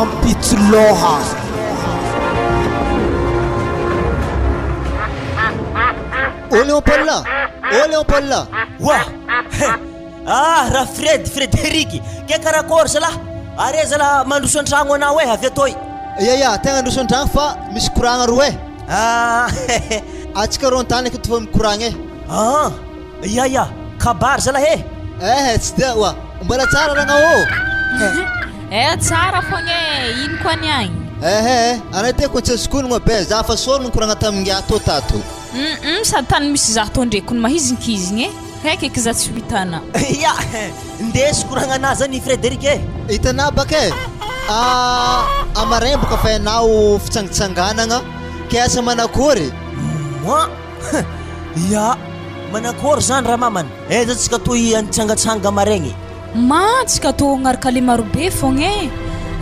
ampitloha. Olha Paul là. Wah! Raha Frederiky, ke karakory zalahy? Are zalahy mandroso an-tragno anao avy atoy. Ya, tegna androso an-tragno fa misy koragna roe. Atsika rô an-tany eky tovy mikoragna Ya, kabary zalahy tsy dia oa. Mbola tsara ragna Tsara fogna ino koa niagny? Anay te ko tsy skono be za fa sorony koragna taminga ato tato. Sady tany misy za to ndraiky no mahizinkizigny Haiky eky za tsy hitana. Ya, ndesy koragna anazy zany Frederiky Hitanao baka amaray boka fa ianao fitsangitsanganagna kiasa manakory. Ya, manakory zany raha mamana. Eza tsika toy antsangatsanga maregny. Tsika to agnaraka le marobe fogna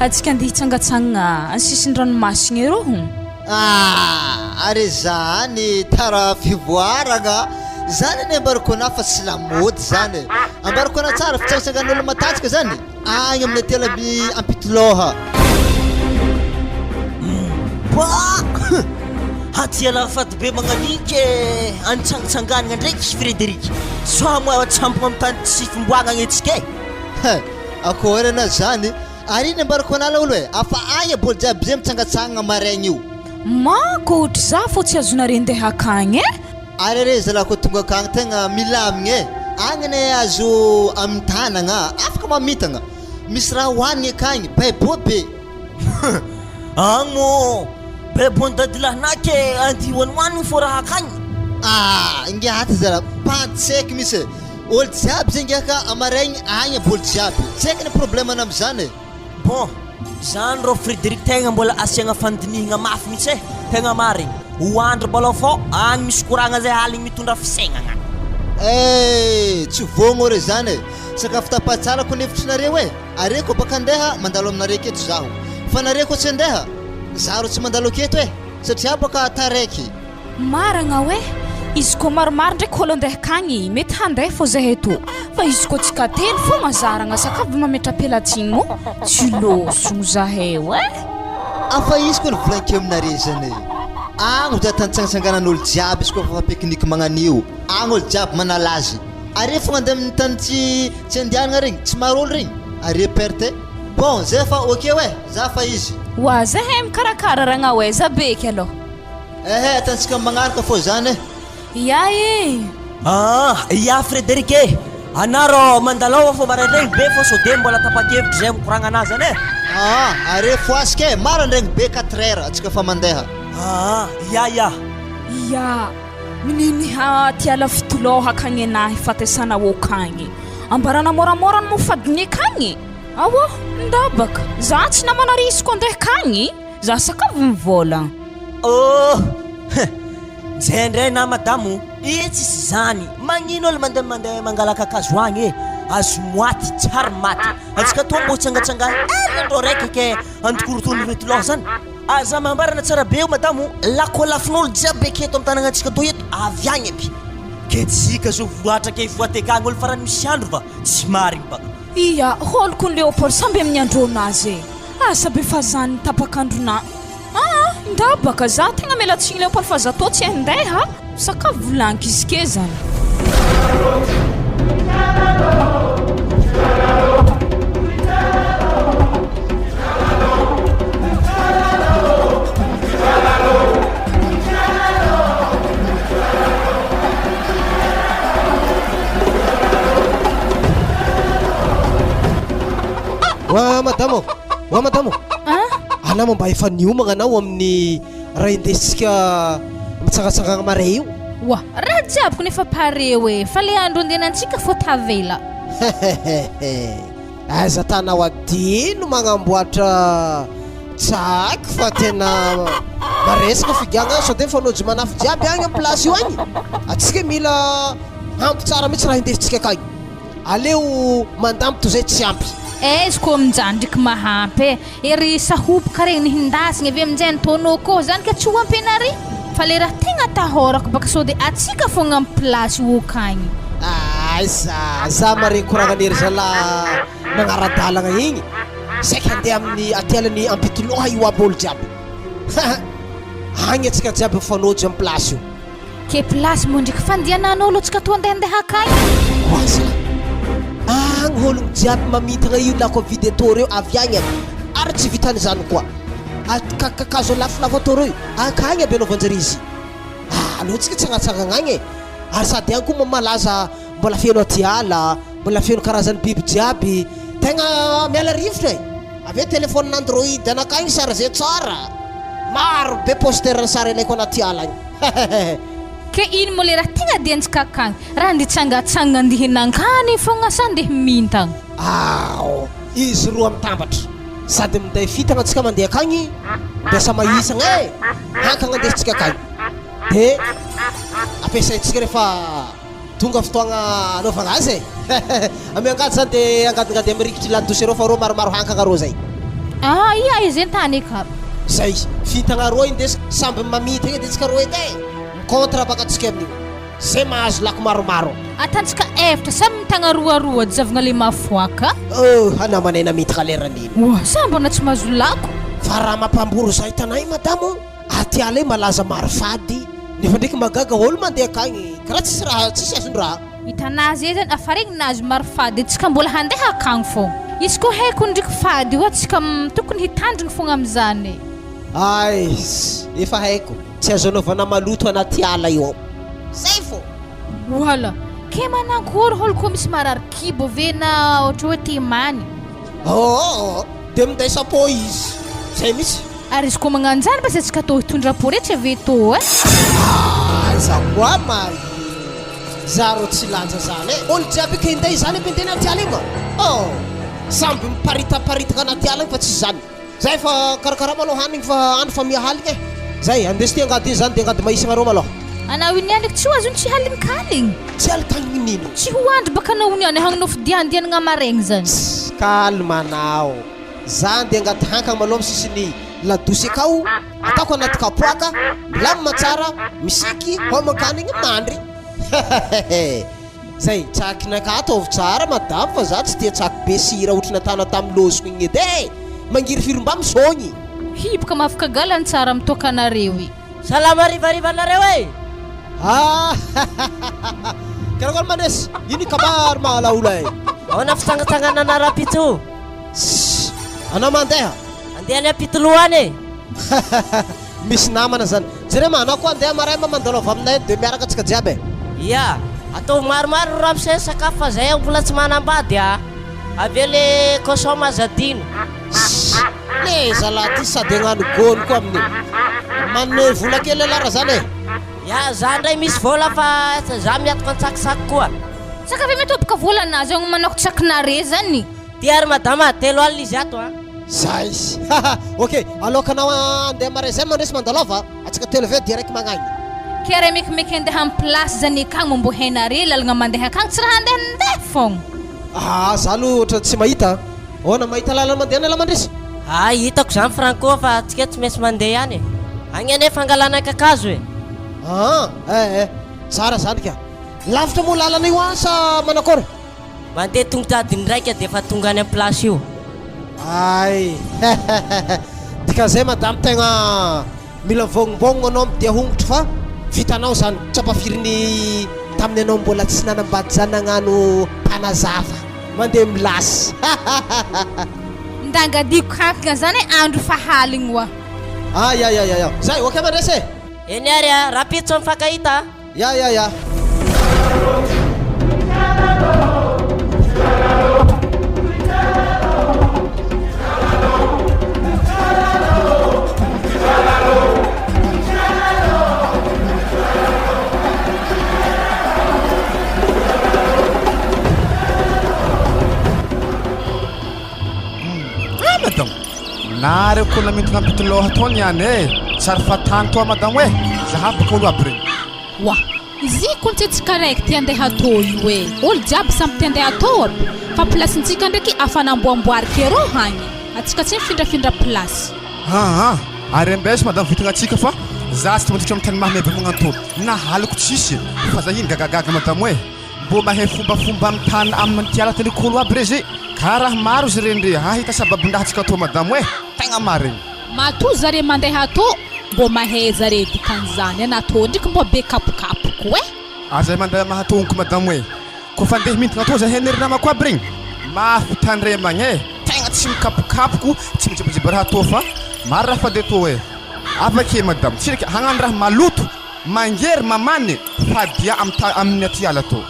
atsika andeha hitsangatsangana any sisin-dranomasina eroho. Are zany tara fivoaragna zany ane ambarako na fa tsy lamody zany ambarako na tsara fitsangatsangan'olo matatsika zany agny amin'ny tela ampitoloha. Hatiala fady be magnanike antsangatsanganana ndraiky Frederiky. Soa tsampona amin'ny tany tsy fimboagna agnetsika akory ana zany ariny ambarako anala olo afa agny boly jiaby zay mitsangatsangana maraigny io. Ko ohatry za fô tsy azonare ndeha akagny Are zala ko tonga akagny tegna milamigny agny ne azo amin'ny tanagna afaka mamitagna misy raha hoanigny akagny baibo be. Agny mo bebon dadilahinake andi hoanigny fô raha akagny. Ingaty zala pantseky misy olo jiaby zay ngaka amaraigny agny boly jiaby tsy haiko ny problème am'zany. Bon, zany rô Frederiky tegna mbola asiagna fandinihagna mafy mihitsy tegna marigny. Hoandro mbola fô agny misy koragna zay aligny mitondra fisainagna. Tsy vogno re zany sakafo tapatsara ko nevitrinareo are ko baka andeha mandalo aminareo keto zaho fa nareo ko tsy andeha za ro tsy mandalo keto satria baka taraiky. Maragna izy ko maromaro ndraiky olo andeha akagny mety handeha fô zahay eto fa izy ko tsika telo fô mazaragna sakafo mametra-pelatsigny tsy losogno zahay afa izy ko ny volaniko aminareo zany agny da tantsangatsanganan'olo jiaby izy koa fa pique-nique magnanio agny olo jiaby manalazy are fogna andeha amin'ny tany tsy andianagna regny tsy maro olo regny are perte. Bon zay fa ok za fa izy zahay mikarakara ragna za beky aloha atansika magnaraka fô zany Ya Frederiky anaro mandalova fô maraindregny be fô sode mbola tapakevitry zay mikoragna anazy zany are foasika maraindregny be 4 heures atsika fa mandeha. Ya mininy tiala fitoloha akagny anahy fatesana akagny ambarana moramora no fadiny akagny ndabaka za tsy namana risiko andeha akagny za sakafo mivôla. Zay ndray na madamo tsisy zany magnino olo mandeha mangalaka kazoagny azo moaty tsara maty atsika to mbo tsangatsangana andro raiky ke antokorotony retoloha zany aza mambarana tsara be madamo lakolafin'olo jiaby aketo amin'ny tanagnatsika to eto avy agny aby ke tsika zo voatra ke voatekagny olo farany misy andro fa tsy marigny baka. Holoko ny Léopold samby amin'ny andro anazy sabe fa zany tapakandrona ndabaka za tegna melatsigny Léopold fa za to tsy andeha sakafo volaniko izy ke zany. Madamo anao mba efa niomagna anao amin'ny raha indesitsika mitsangatsangana maray io. Raha jiaby ko nefa pare fa le andro andehanantsika fô tavela. Aiza tanao adino magnamboatra tsaky fa tena maresaka figana sode fanojy manafy jiaby agny amin'ny plasy io agny atsika mila ampy tsara mihitsy raha indesitsika akagny aleo mandamby toy zay tsy ampy. Izy koa amin'izany ndraiky mahampy ery sahopoka regny hindasigny avy amin'izay antonao koa zany ka tsy ho ampinary fa le raha tegna tahorako baka sao dia atsika fogna amin'ny plasy io akagny. Za maregny koragnan'ery zala magnaradalagna igny saika andeha amin'ny atialany ampitoloha io aby olo jiaby agny atsika jiaby mifanojo amin'ny place io ke place moa ndraiky fandianan'olo atsika to andehandeha akagny oaza agny ologno jiaby mamintagna io la covid atô reo avy agny ary tsy vitan'izany koa kakazo lafolafo atô reo akagny aby anaovanjare izy alô tsika tsy agnatsagana agny ary sady agny koa mamalaza mbola feno atiala mbola feno karazany biby jiaby tegna miala rivotra avy téléphone n'android anakagny sara zay tsara maro be poster ny sara ilaiko anaty ala agny ke ino mo le raha tegna diantsika akagny raha anditsangatsangana andihinangany fogna sa andeha mintagna ao izy roa mitambatra sady minday fitagna atsika mandeha akagny miasa mahisagna hankagna andesintsika akagny de ampiasaintsika rehefa tonga fotoagna anaovagna azy amy angady zany de angadingady amy rikitry ladosy reo fa reo maromaro hankagna reo zay ia izy antany ka zay fitagna roa indesy samby mamita igny andesika roa edy contre baka atsika amin'io zay mahazo lako maromaro atantsika efatra samy mitagna roaroa zavagna le mafoaka hanamanay namitaka leran'iny wa sa mbona tsy mahazo lako fa raha mampamboro zay tanay madamo atiala io malaza maro fady nefa ndraiky magaga olo mandeha akagny karaha tsisy raha tsisy azon-draha hitanazy e zany afaregninazy maro fady atsika mbola handeha akagny fô izy koa haiko ndraiky fady io atsika tokony hitandrigny fogna am'izany ay efa haiko tsy azo anaovana maloto anaty ala io zay fô wala ke manankory holo koa misy marary kibo ve na ohatra hoe temany de minday sapô izy zay mitsy ary izy koa magnanjany basa atsika atao hitondra-po rehetra ave tô za koa ma zaro tsy lanja zany olo jiaby ke hinday zany ampindeny anaty ala igny samby miparitaparitaka anaty ala igny fa tsy zany zay fa karakara maloha hanigny fa andro fa mihaligny zay andesy ty angady io zany de angady mahisagna reo maloha anao iny andriky tsy ho azony tsy halinikaligny tsy alikaligny nino tsy ho andro baka anao iny any hagnanao fidiandianagna amaregny zany kalma anao zany de angady hankagny maloha misisiny ladosy akao ataoko anaty kapoaka milamina tsara misiky homakany igny mandry zay tsakinaka ataovy tsara madamo fa za tsy tia tsaky be sira ohatrany atana tamin'ny loziko igny edy mangiry firom-ba misogny hibaka mafaka galany tsara mitoka anareo i salama rivariva anareo karakôry mandresy iny kabary mahalaola ahoana fitsangatsangana anarapito anao mandeha andeha any apitoloany misy namana zany jerema anao koa andeha marema mandalova aminay de miaraka atsika jiaby ia atao maromaro ramose sakafo fa zay mbola tsy manambady avy le kosoma zadino le zalahy ty sady agnano gôny koa amin'ny manome vola kely alara zany ia za ndray misy vola fa za miatoko antsakisaky koa saka ve metobaka volanazy agny manako tsakinare zany ty ary madama 3 alina izy ato zay ok alokanao andeha mare zay mandresy mandalova atsika televe direct magnagny ke raha mekimeky andeha amin'ny place zany akagny mambo hainare lalagna mandeha akagny tsy raha andehandeha fogna za aloha ohatra tsy mahita ohana mahita lalana mandeha nala mandresy hitako zany franco fa tsika tsy maintsy mandeha any agny anefa angalana kakazo tsara zany ka lavitra moa lalana io sa manakôry mandeha tongodadiny raika de efa tonga any amin'ny place io ay dikazay madame tegna mila vognobogno anao midia hongotro fa vitanao zany tsapafiriny tamin'ny anao mbola tsy nanambady zany nagnano mpanazava mandeha milasy ndangadiko hankagna zany andro fahaligny wa ya zay ok mandresy eny ary rapitso mifakahita ya madamo nare ko namitagna ampitoloha tony any tsary fatany toa madamo zaha baka olo aby regny wa izy koa tsy correct andeha atô io olo jiaby samby ty andeha atô aby fa plasintsika ndraiky afanamboamboary kero hagny atsika tsy mifindrafindra place ary ambesy madamo vitagna atsika fa za tsy mandritra amin'ny tany mahamebe magnantolo nahaliko tsisy fa za iny gagagaga madamo mbo mahay fombafomba amin'ny tany amin'ny tiala talikolo aby rezy Karaha maro izy rendre ahita sababin-dahatsika atao madamo tegna marigny. Matoa zare mandeha atô mbô mahay zare dikan'izany anatô ndraiky mbô be kapokapoko Aza mandeha mahatonko madamo ko fa andeha mintana atô za henery namako aby regny mafy tandremagny tegna tsy mikapokapoko tsy mijibijiby raha atô fa maro raha fady atô avake madamo tsiraka hagnano raha maloto mangery mamane fadia amin'ny atiala atô.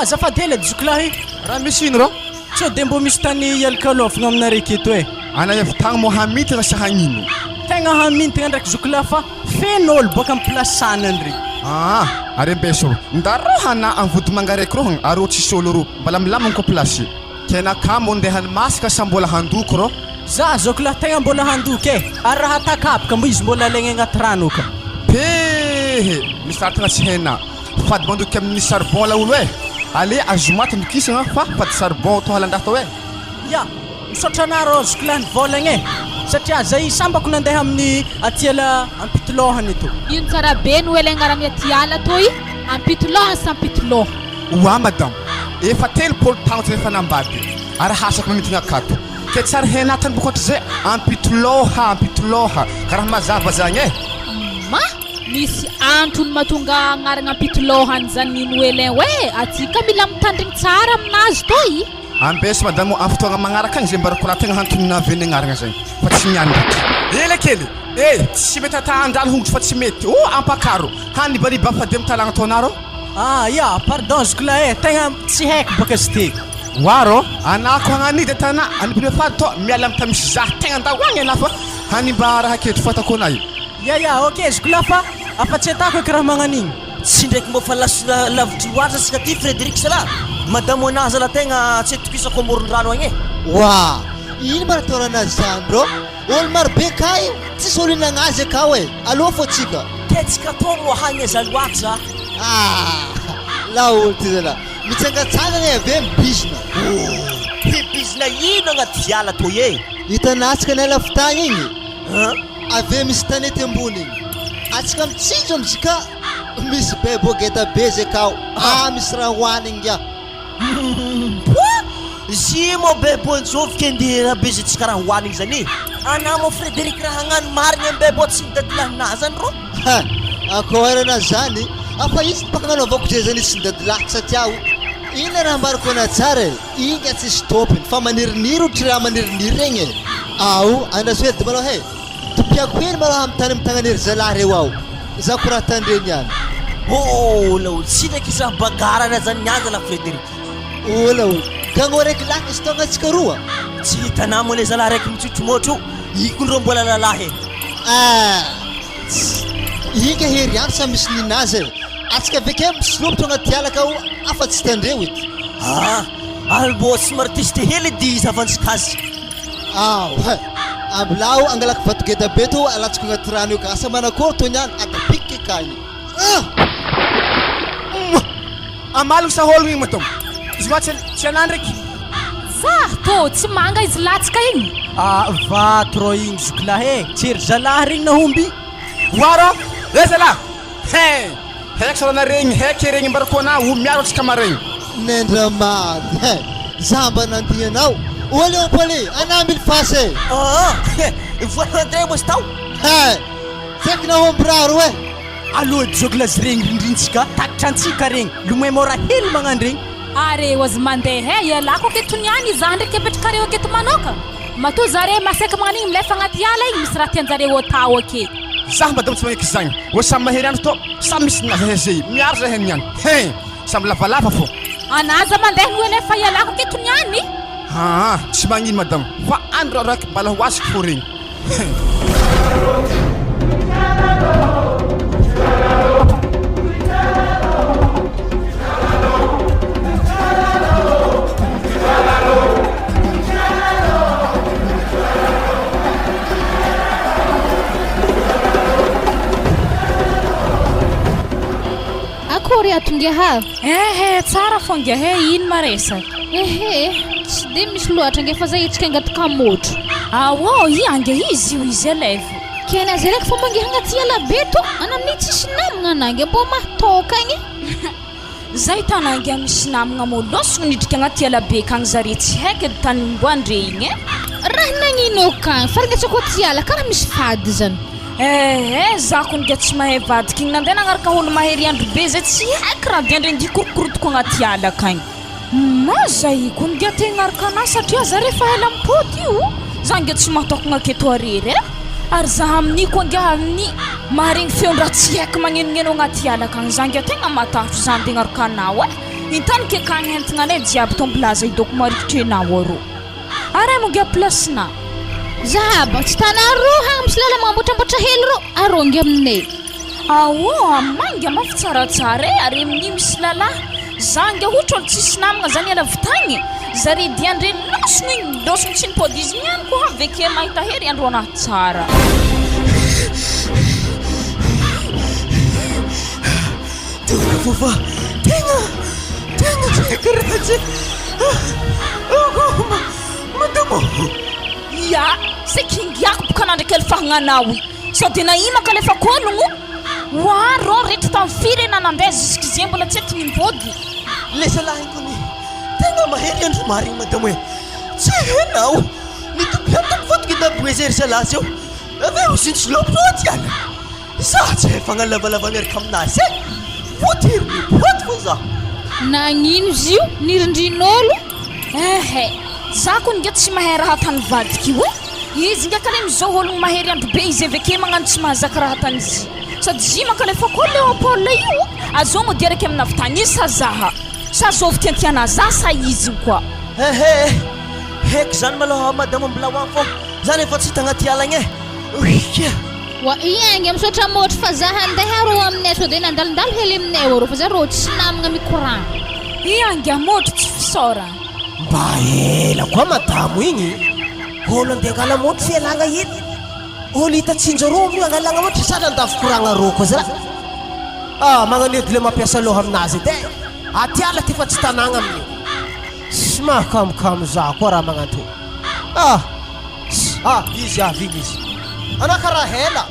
Azafady hely adzoklahy raha misy ino rô tsy de mbô misy tany ialkalofagna aminaraiky eto anavy tagny mo hamitagna sa hagnino tegna hamintagna ndraiky zoklahy fa fen'olo boka amin'ny place sanany regny. Are mbeso ndarô hana anvody mangaraiky rô arô tsisy olo rô mbala milamagny ko place kena kamo ndehany masaka sa mbola handoko rô za zoklahy tegna mbola handoko ary raha takapaka mbo izy mbola alaigna agnaty rano ka misy tagna tsy hena fady mandoky amin'ny charbon la olo ale azomaty ndokisagna fa fady charbon to halandraha tao ya misaotra anarô zoklahy nivolagna satria zay sambako nandeha amin'ny atiala ampitlohany eto. Ino tsara be no ela agnarany atiala tô i ampitoloha sa ampitoloha. Oa madamo efa telopolo tagno tsy efa nambady ary hasako mamitagna akato ke tsara henatany bokotra zay ampitoloha karaha mazava zagny ma misy antony mahatonga agnarana ampitolohan zany ino ela atsika mila mitandrigny tsara aminazy tô i ambesy madamo amin'ny fotoagna magnaraka agny zay mba rakoraha tegna hantonina avy agnarana zay fa tsy niany ela kely tsy mety ata andrano hongotro fa tsy mety ampakaro hanibariba fady amin'ny talagna ataonarô ya pardon zoklahy tegna tsy haiko baka izy ty waro anako hagnanidy tana anibariba fady to miala amin'ny tamisy zah tegna andahoagny ana fa hanimba raha ketro fatako anay ya ok zoklahy fa afa-tsy atako eky raha magnan'igny tsy ndraiky mbô fa lavitry loatra sika ty Frédéric sala madamo anazy la tegna tsy tokisako amoron-drano agny wa ino mara toeranazy zany rô olo maro be kay tsisy olo inagnazy akao aloha fô tsika tetsika tongo hagny azaloatra la olo ty zala mitsangatsangana ave mibizina bizina ino agnaty ala tô hitanatsika ny alafitagny igny ave misy tanety ambony igny atsika mitsinjo amitsika misy bebo geta be zay akao misy raha hoanigny ya zimo bebo antsovy ke ndeha raha be zay tsika raha hoanigny zany anamo Frédéric raha hagnano marigny amin'ny bebo tsy midadilahinazy zany rô akoarana zany afa izy baka gnanaovako zay zany izy tsy midadilahy satria ina raha mbariko ana tsara inga tsisy topiny fa maniriniry otry raha maniriniry regny anasoedy malao topiako hely malao amin'ny tany amitagnaniry zalahy reo ao za ko raha tandreny any laolo tsy ndraiky iza bagarana zany niazy la Frédéric laolo gagno raiky lahy izy tao agnatsika roa tsy hitanamo le zalahy raiky mitrotromotro ikondreo mbola lalahy inga hery any sa misy ninazy atsika aveke misilopotro agnaty alaka ao afa tsy tandreo ety albo tsy martiste hely dy izy avantsika azy ambilao angalaka vatogeda be to alatsiko agnaty rano io ka asa manakôry to niany ata Pique kagny amalogno sa hologno igny matao izy ma tsy anany ndraiky za tô tsy manga izy latsika igny vato rô igny zoklahy tsery zalahy regny nahomby waro zalahy haiky salana regny haiky regny mbarakôna miaro atsika maregny nendramady za mba nandianao olo ampale anamily fasy voalandray mosy tao feky nahomby raha ro aloha joglazy regny rindrintsika takitra antsika regny lomay mora hely magnano regny are ozy mandeha ialako aketo niany za ndraiky apetrakareo aketo manoka matoa zare masaiky magnan'igny milefa agnaty ala igny misy raha tianjareo atao ake zah madamo tsy magneky zagny samy mahery andro to samy misy naza zay miaro zay heniany samy lavalava fô anaza mandeha no elefa ialako aketo niany tsy magnino madamo fa andro raiky mbala ho azoko fô regny akory atonga ha tsara fonga ino maresa tsy de misy loatra ange fa zay itsika angaty kamotro i ange izy io izy aleva kena zay raiky fa mange agnaty ala be to ana amin'ny tsisy namagna anange mbô mahatoka agny zay tanangy misy namagna molosogno nidriky agnaty alabe kagny zare tsy haiky tany mboandre igny raha nagnino akagny farignatsy ko tiala karaha misy fady zany za ko nge tsy mahay vadiky igny nandeha nagnaraka olo mahery andro be zay tsy haiky raha diandre ndi korokorotoko agnaty ala akagny mazay ko nge tegnaraka anazy satria zare fa ela mipody io za nge tsy mahatokagna aketo arery ary za amin'ny ko nge amin'ny maharegny feondraha tsy haiky magnenogneno agnaty ala akagny za nge tegna matahotro za andeha gnaraka anao intany ke kagny entagna anay jiaby tombola zay doko marikitry anao arô ary mo nge plasina zahaba tsy tanaro hagny misy lala magnamboatramboatra hely ro arongy aminay amangy mafy tsaratsara ary amin'ny misy lala za nge ohatra olo tsisy namagna zany ala vitagny zare diandre losogno igny losogno tsy nipody izy niany ko aveke mahita hery andro anahy tsara tegna fofa tegna karahatsy madamo ya se kingiako boka nandraky alifahagnanao sady naima ka lefa kologno waro rehetra tamin'ny firena nandeha jusqu'izy mbola tsy ety nimpody lesa lahikony tegna mahery andro marigny madamo tsy hainao nitobiatako fotoky daboezery salasy eo aveo sintsy lopy ala za tsy hay fagnalavalava miaraka aminazy voatery boaty fo za nagnino izy io nirindrin'olo za ko nge tsy mahay raha tany vadiky io izy nge kale mizao ologno mahery andro be izy aveke magnano tsy mahazaka raha tany izy sady zy makale fa koa leopold io azo mo diaraky amina vitagny izy sa zaha sa zovy tiantiana za sa izy koa heky zany maloha madamo mbola hoany fô zany efa tsy hita agnaty alagny wa iangy misaotra motry fa za handeha rô aminay so de nandalindalo hely aminay rô fa za rô tsy namagna mikoragna iangy amotry tsy fisora mba ela koa madamo igny olo andeha angala motry fialagna iny olo hitatsinjo rô mio angalagna motry sada andavokoragna rô koa za magnano edy le mampiasa loha aminazy edy atiala ty fa tsy tanagna amin'io sy mahakamokamo za koa raha magnanto izy avigny izy anao karaha hela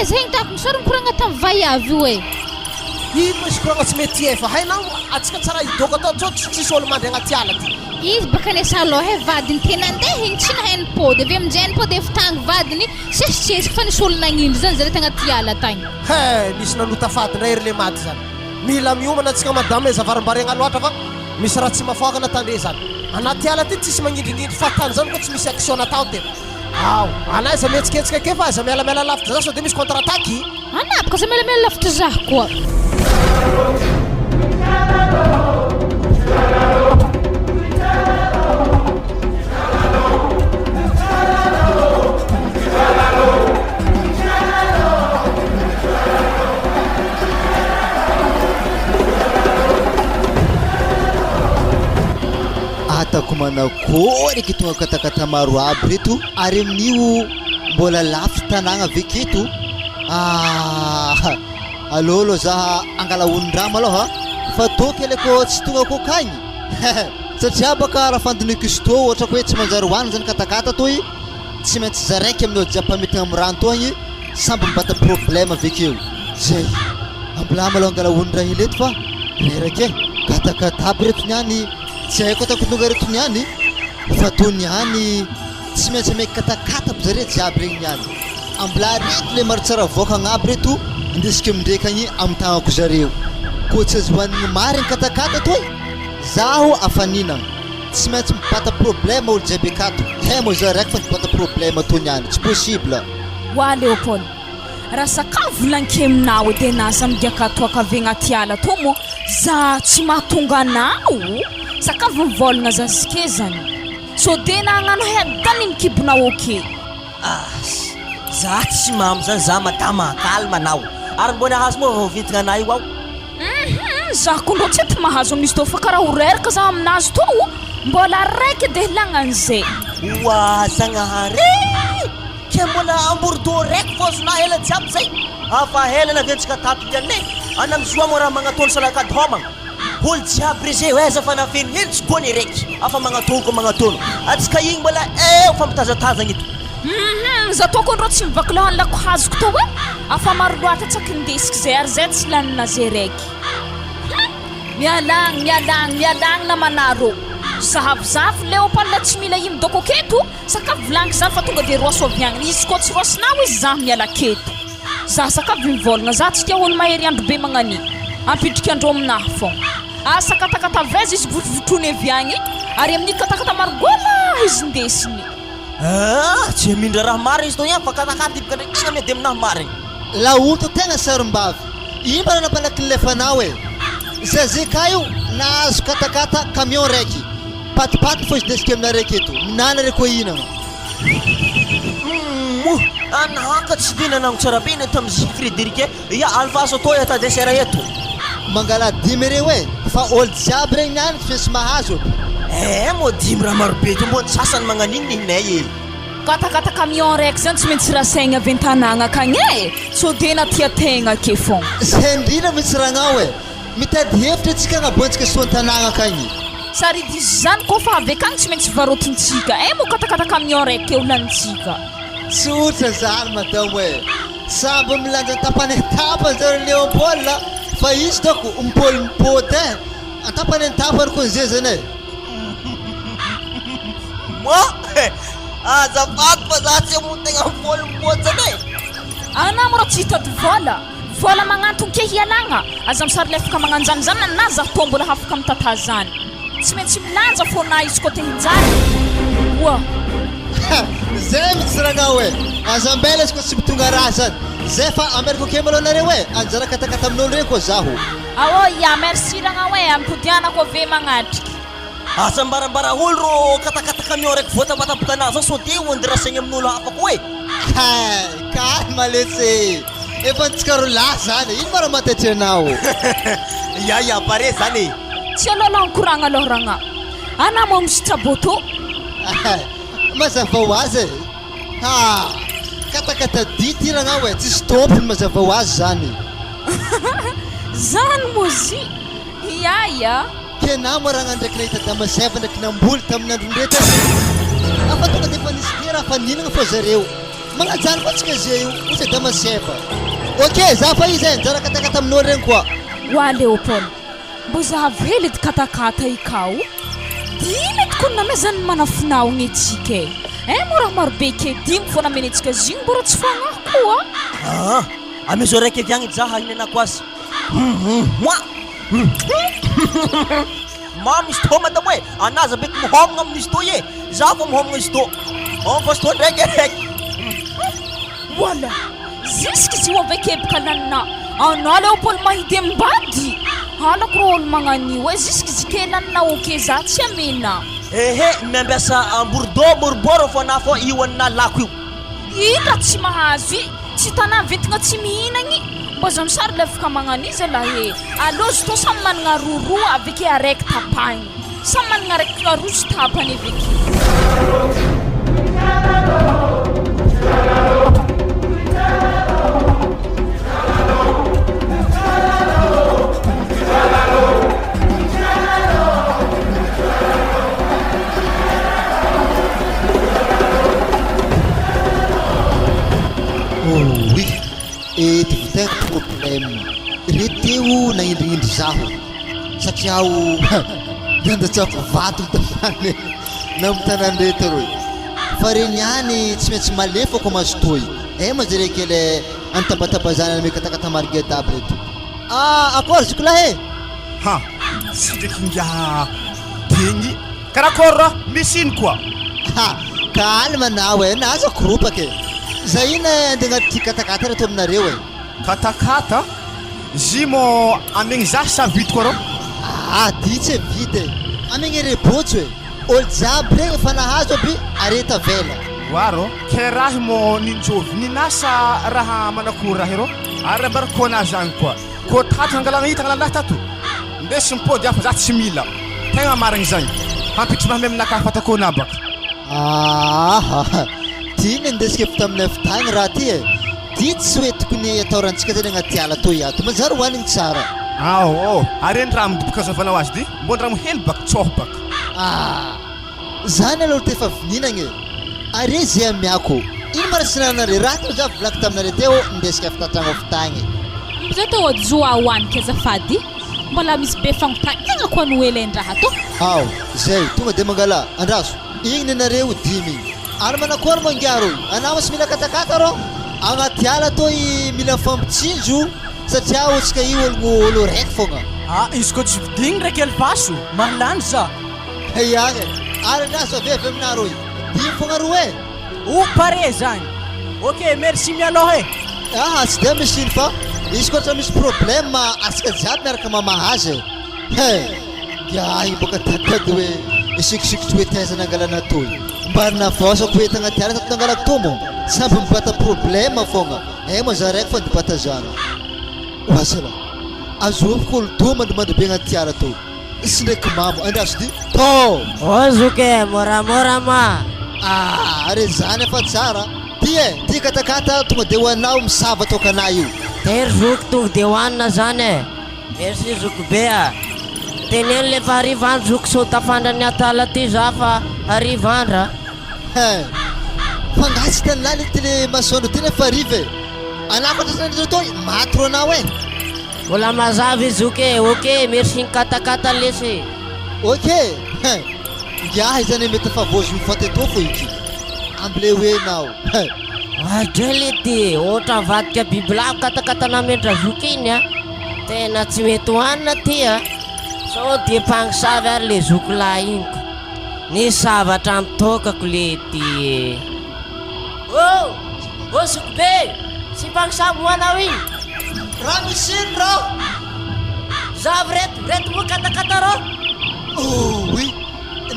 zay hitako misary mikoragna tamin'ny vaiavy io ino misy koragna tsy mety efa hainao atsika tsara idoko atao tso tsisy olo mandry agnaty ala ty izy baka nesa loha vadiny tena andeha igny tsy nahay nipody avy amin'izay nipody efa tagny vadiny sesitsesiky fa nisy olo nagnindro zany zare tagnaty ala tagny nisy nanota fadina ery le maty zany mila miomana atsika madamo e zavarimbarena loatra fa misy raha tsy mafoakana tandre zany anaty ala ty tsisy magnindrindrindry fa tany zany koa tsy misy action natao tena anay za mihetsiketsika ake fa za mialamela lavitra za so de misy contre attaque anapaka za mialamela lavitra zah koa atako manakory ke tonga katakata maro aby reto ary amin'io mbola lavitra tanagna veketo alôlo zaha angala onondraha maloha fa toky aleko tsy tonga ko kagny satria baka raha fandinikisto ohatra ko hoe tsy manjary hoanina zany katakata toy tsy maintsy zaraiky amin'ny olo jiapametigna amin'ny rano toagny samby mibata problème avekeo zay ambila maloha angala onondraha hely eto fa rerake katakata aby reto niany tsy haiko atako tonga reto niany fa to niany tsy maintsy maiky katakata aby zare jiaby regny niany ambila reto le maro tsara voaka agnaby reto indesika amindrekagny amin'ny tagnako zareo koa tsy azo hoanigny marigny katakata toy zaho afaninagna tsy maintsy mibata problème olo jiaby akato mo za raiky fa mibata problème to niany tsy possible wa Léopold raha sakafo volanke aminao edy anazy amin'ny akato akavy agnaty ala to mo za tsy mahatonga anao sakafo mivolagna zazike zany so de nagnano hedany mikibonao oke za tsy mamy zany za madama kalma anao ary mbona hazo moa vintagna anay io ao za ko ndro tsy ety mahazo amin'izy to fa karaha horeraka za aminazy to mbola raiky de hilagnan'izay wa zagnahary ke mbola ambordo raiky fôzona hela jiaby zay afa hela na ventsika tato dianay anamizoa mo raha magnatony salakady homagna olo jiaby reze oeza fa nafeny hely tsy gony raiky afa magnatony ko magnatony atsika igny mbola fa mitazatazagna ito za toko ndro tsy mivaky loha an'lako hazoko to hoe afa maro loatra tsaky indesiky zay ary zay tsy lanina zay raiky mialagna namanarô zahavizavy leopalda tsy mila imidoko aketo sakafo vilaniky zany fa tonga de roaso avy agny izy koa tsy roasinao izy zah miala aketo za sakafo mivolagna za tsy tia olo mahery andro be magnani ampidriky andro aminahy fogna sakatakata vaizy izy votrovotrony avy agny ary amin'ny katakata margola izy ndesiny tsy mindra raha mariny izy to ihany fa katakata ibika ndraiky igna medy aminahy mariny laoto tegna sarombavy ino mba nanapalaky lefanao e zaze ka io nahazo katakata camion raiky patipaty fo izy desika amina raiky eto minana reko inana anahaka tsy dina nango tsara be ny tamin'izy Frédéric ya alvaso to ya tadesera eto mangala dimy reo e fa olo jiaby regny niany tsy misy mahazo mo dimy raha marobe to mbô ny sasany magnaninny hinay e katakata camion raiky zany tsy maintsy rasaigna avy an-tanàgna akagny e so de na tia tegna ake fogna sendrina misy ragnao e mitady hevitra antsika agnaboantsika so an-tanàgna akagny saridy izy zany koa fa avy akagny tsy maintsy varotintsika mo katakata camion raiky eo lanintsika tsotra zany madamo e samby milanja tapany tapany zany Léopold fa izy doko mipôlimipôty e antapany antapany koa zay zany e azafady fa za tsy amontegna mipôlimipôty zany e ana mora tsy hitady vola magnantony ke hialagna aza misary lefaka magnanjany zany na za tombola hafaka mitata zany tsy maintsy milanja fôna izy koa te hinjany oa zay mitsiragnao e azambela izy koa tsy mitonga raha zany zay fa ameriko ke malo nareo e anjara katakata amin'olo regny koa zaho ya merci ragnao e ampodianako ave magnatriky asa mbarambara olo ro katakata camion raiky voatabatapotana zao so de ondrasaigny amin'olo hafa koa e calme letse efa antsika ro lahy zany ino mara matetry anao ya pare zany e tsy aloha ankoragna aloha ragna ana mo misitra boto mazava ho azy katakata dity ragnao e tsisy tompony mazava ho azy zany zany mozy ya ke na mo ragna ndraiky nahita damaseva ndraiky namboly tamin'ny andro ndrety afa tonga de fa nisy ke raha fa ninagna fô zareo magnajany koa tsika zay io ohatsy damaseva ok za fa izy e njara katakata amin'olo regny koa wa Léopold mbo zahavely edy katakata ikao dimy tokony namay zany manafinahogny atsika e mo raha marobe ke dimy fô nameny atsika zigny mbora tsy fagnahy koa amizo raiky avy agny zaha hinanako azy misy to madamo e anaza beky mihomagna amin'izy to e za fa mihomagna izy to fa zy to ndraiky wala ziska izy io avekebaka lanina ana Léopold mahidy ambady halako ro olo magnanio e ziska izy ke lanina oke za tsy amena miambiasa ambordo morboro fô na fô io anina lako io ina tsy mahazo i tsy tanà ventigna tsy mihinagny mbo za misary lefaka magnano izy alahe alozy to samy managna roroa aveke araiky tapagny samy managna araiky arozy tapany aveke ety vitagna problème reteo naindriindry zaho satria aho nandatsako vato tafany na mitanandreto roy fa reny ihany tsy maintsy malefako mazo toy majereo kely antabatabazana ame katakata marigety aby reto akory zokolahy tsy ndraiky inga degny karakôry misy ino koa calme anao e naza koropake za ina andeha agnaty katakata reto aminareo e katakata zy mo amegny za sa vidy koa rô dy tsy vidy amegny rebôtsy e olo jiaby regny efa nahazo aby areta vela waro ke rahy mo ninjovy ninasa raha manakory raha rô ary ambarako anazy agny koa ko tato hangalana hita hangalana tato ndesy mipôdy afa za tsy mila tegna marigny zagny hampitry mahame aminakahy fatako anabaka ty nindesika efa tamin'ny afitagny raha ty e ty tsy hoe tokony ataorantsika zany agnaty ala toy ato manjary hoanigny tsara ary eny raha midoboka zavanao azy dy mbo ndraha mohely baka tsoho baka zany aloha tefa vininagny e are zay amiako ino marasinanare raha teo za volako taminare teo ndesika afitatragno afitagny za tao ajoa hoaniky azafady mbola misy be fagnontaniana koa no elendraha to Ao, zay tonga de mangala andraso igny nenareo dimy ary manakory mangiaro anao sy mila katakata rô agnaty ala to i mila fampitsinjo satria otsika io olo raiky fogna izy koa tsy vidigny ndraiky alipaso mahalany za iagny ary andraso avy aminareo dimy fogna roa o pare zany ok merci mialoha tsy de misy ino fa izy koa tra misy problème asika jiaby miaraka mamahazy iny boka tatady hoe isikisikotsy hoe taizana angalana toy mbarina vosako hoe tagnaty ala tato nangalako to mo samby mibata problème fogna moa za raiky fa ndibata zana oasala azoviko olo to mandrimandry be agnaty ala to sy ndraiky mamo andraso dy to ozoke moramora ma are zany efa tsara ty katakata tonga de hoanao misava tokana io tery zoky tonga de hoanina zany merci zoky be teneny le fa harivandro zoky so tafandra ny atala ty za fa harivandra fangatsy tany lany ty le masoandro ty nefa harive anakotrasan'izao to maty ro anao mbola mazava izy zoky ok merci ny katakata lesy ok iahy zany mety fa vozo mifaty to fo iky ambile hoe nao adrely ty ohatra vadika bibilako katakatana mendra zoky iny tena tsy mety hoanina ty sao de mpagnisavy ary le zoky lahy inyko ny savatra mitokako le ty zoky be tsy mpagnisavy hoanao iny raha misy ino rô zavy reto moa katakata rô oui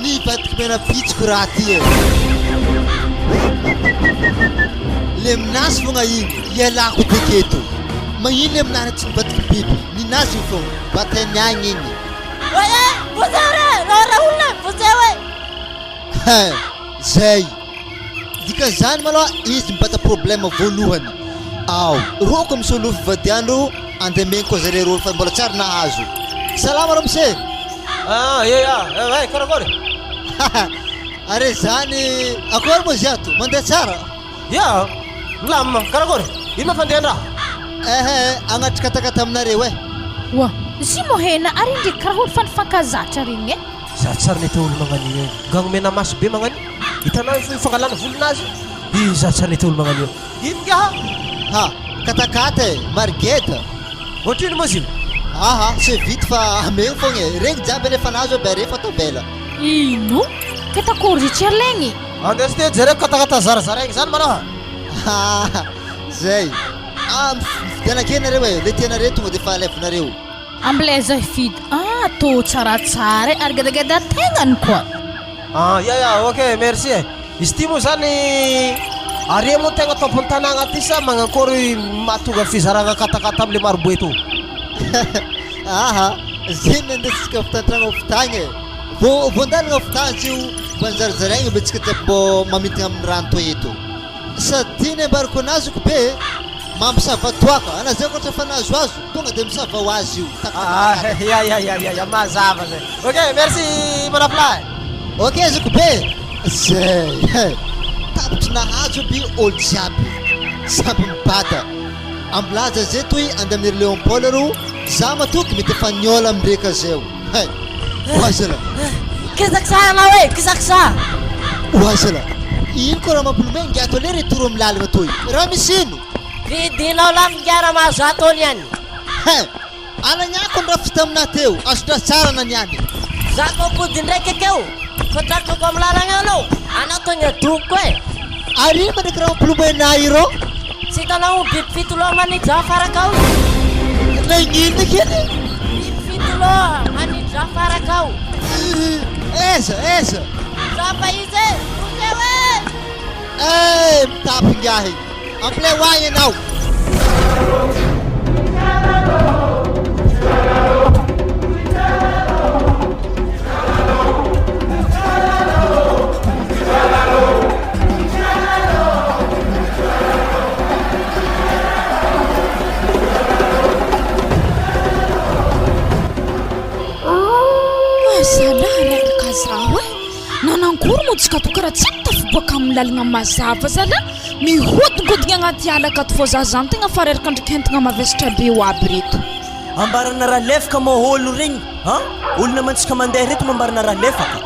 ny vadiky mena pitsiko raha ty le minazy fogna igny ialako teketo magnino le minana tsy mivadiky biby ninazy io fogna batany agny igny zay dikan'izany maloha izy mibata problème voalohany roko misy olo fivadiandro andemegny koa zare rolo fa mbola tsary nahazo salama rô mse karakory are zany akory moa ziato mandeha tsara milamima karakory ino mafandehan-draha agnaty katakata aminareo wa zy mo hena ary ndraiky karaha olo fanifankazatra regny za tsara nety olo magnanio gagnomena maso be magnanio hitanao fangalana volonazy za tsara nety olo magnanio ino ngaha katakata margeta ohatrino moa zino c'est vite fa amegny fogna regny jiaby alefa nazo be refa atao bela ino ketakory zy tsy alegny andesy te jereko katakata zarazaraigny zany manaha zay vidianake nareo le tianareo tonga de fa alevinareo ambilay zay fidy tô tsaratsara ary gadagada tegnany koa ok merci izy ty moa zany are moa tegna tompony tanàgna ty sa magnakory mahatonga fizaragna katakata amile maroboe to zeny andesitsika fitantragna ofitagny voandalagna ofitagny io mbanjarizaraigny mba tsika tiabo mamintigna amin'ny rano to eto sady ny ambariko anazy ko be mampisavatoaka anazay koatra fa nazoazo tonga de misava ho azy io mazava zay ok merci manafly ok zako be zay tapitry nahazo aby olo jiaby samby mibata ambilaza zay toy ande amin'ny Léon Paul ro za matoky mety efa niola amindreka zay oazala kizaksa anao kizaksa oazala ino koa raha mampilomeny ngiato le retoro amin'ny lalagna toy raha misy ino vidinao la migara mahazo atony any ananyako ny raha fita amina teo azodra tsara naniany za kopody ndraiky akeo fatrakako amin'ny lalagna anao anao togna doko ary ino mandraiky raha mampilomena iro tsy hitanao biby fitoloha manidra afarakao nagnino keny biby fitoloha manidra afarakao eza zapa izy mitapy ngiahy ample hoagny anao Salah kazaho nanankory moa tsika to karaha tsy tafiboaka amin'ny lalagna mazava zala mihodingodina agnaty alaka to fô za zany tegna fareraka ndraiky hentigna mavesatra be ho aby reto ambarana raha lefaka moa olo regny olona mantsika mandeha reto mambarana raha lefaka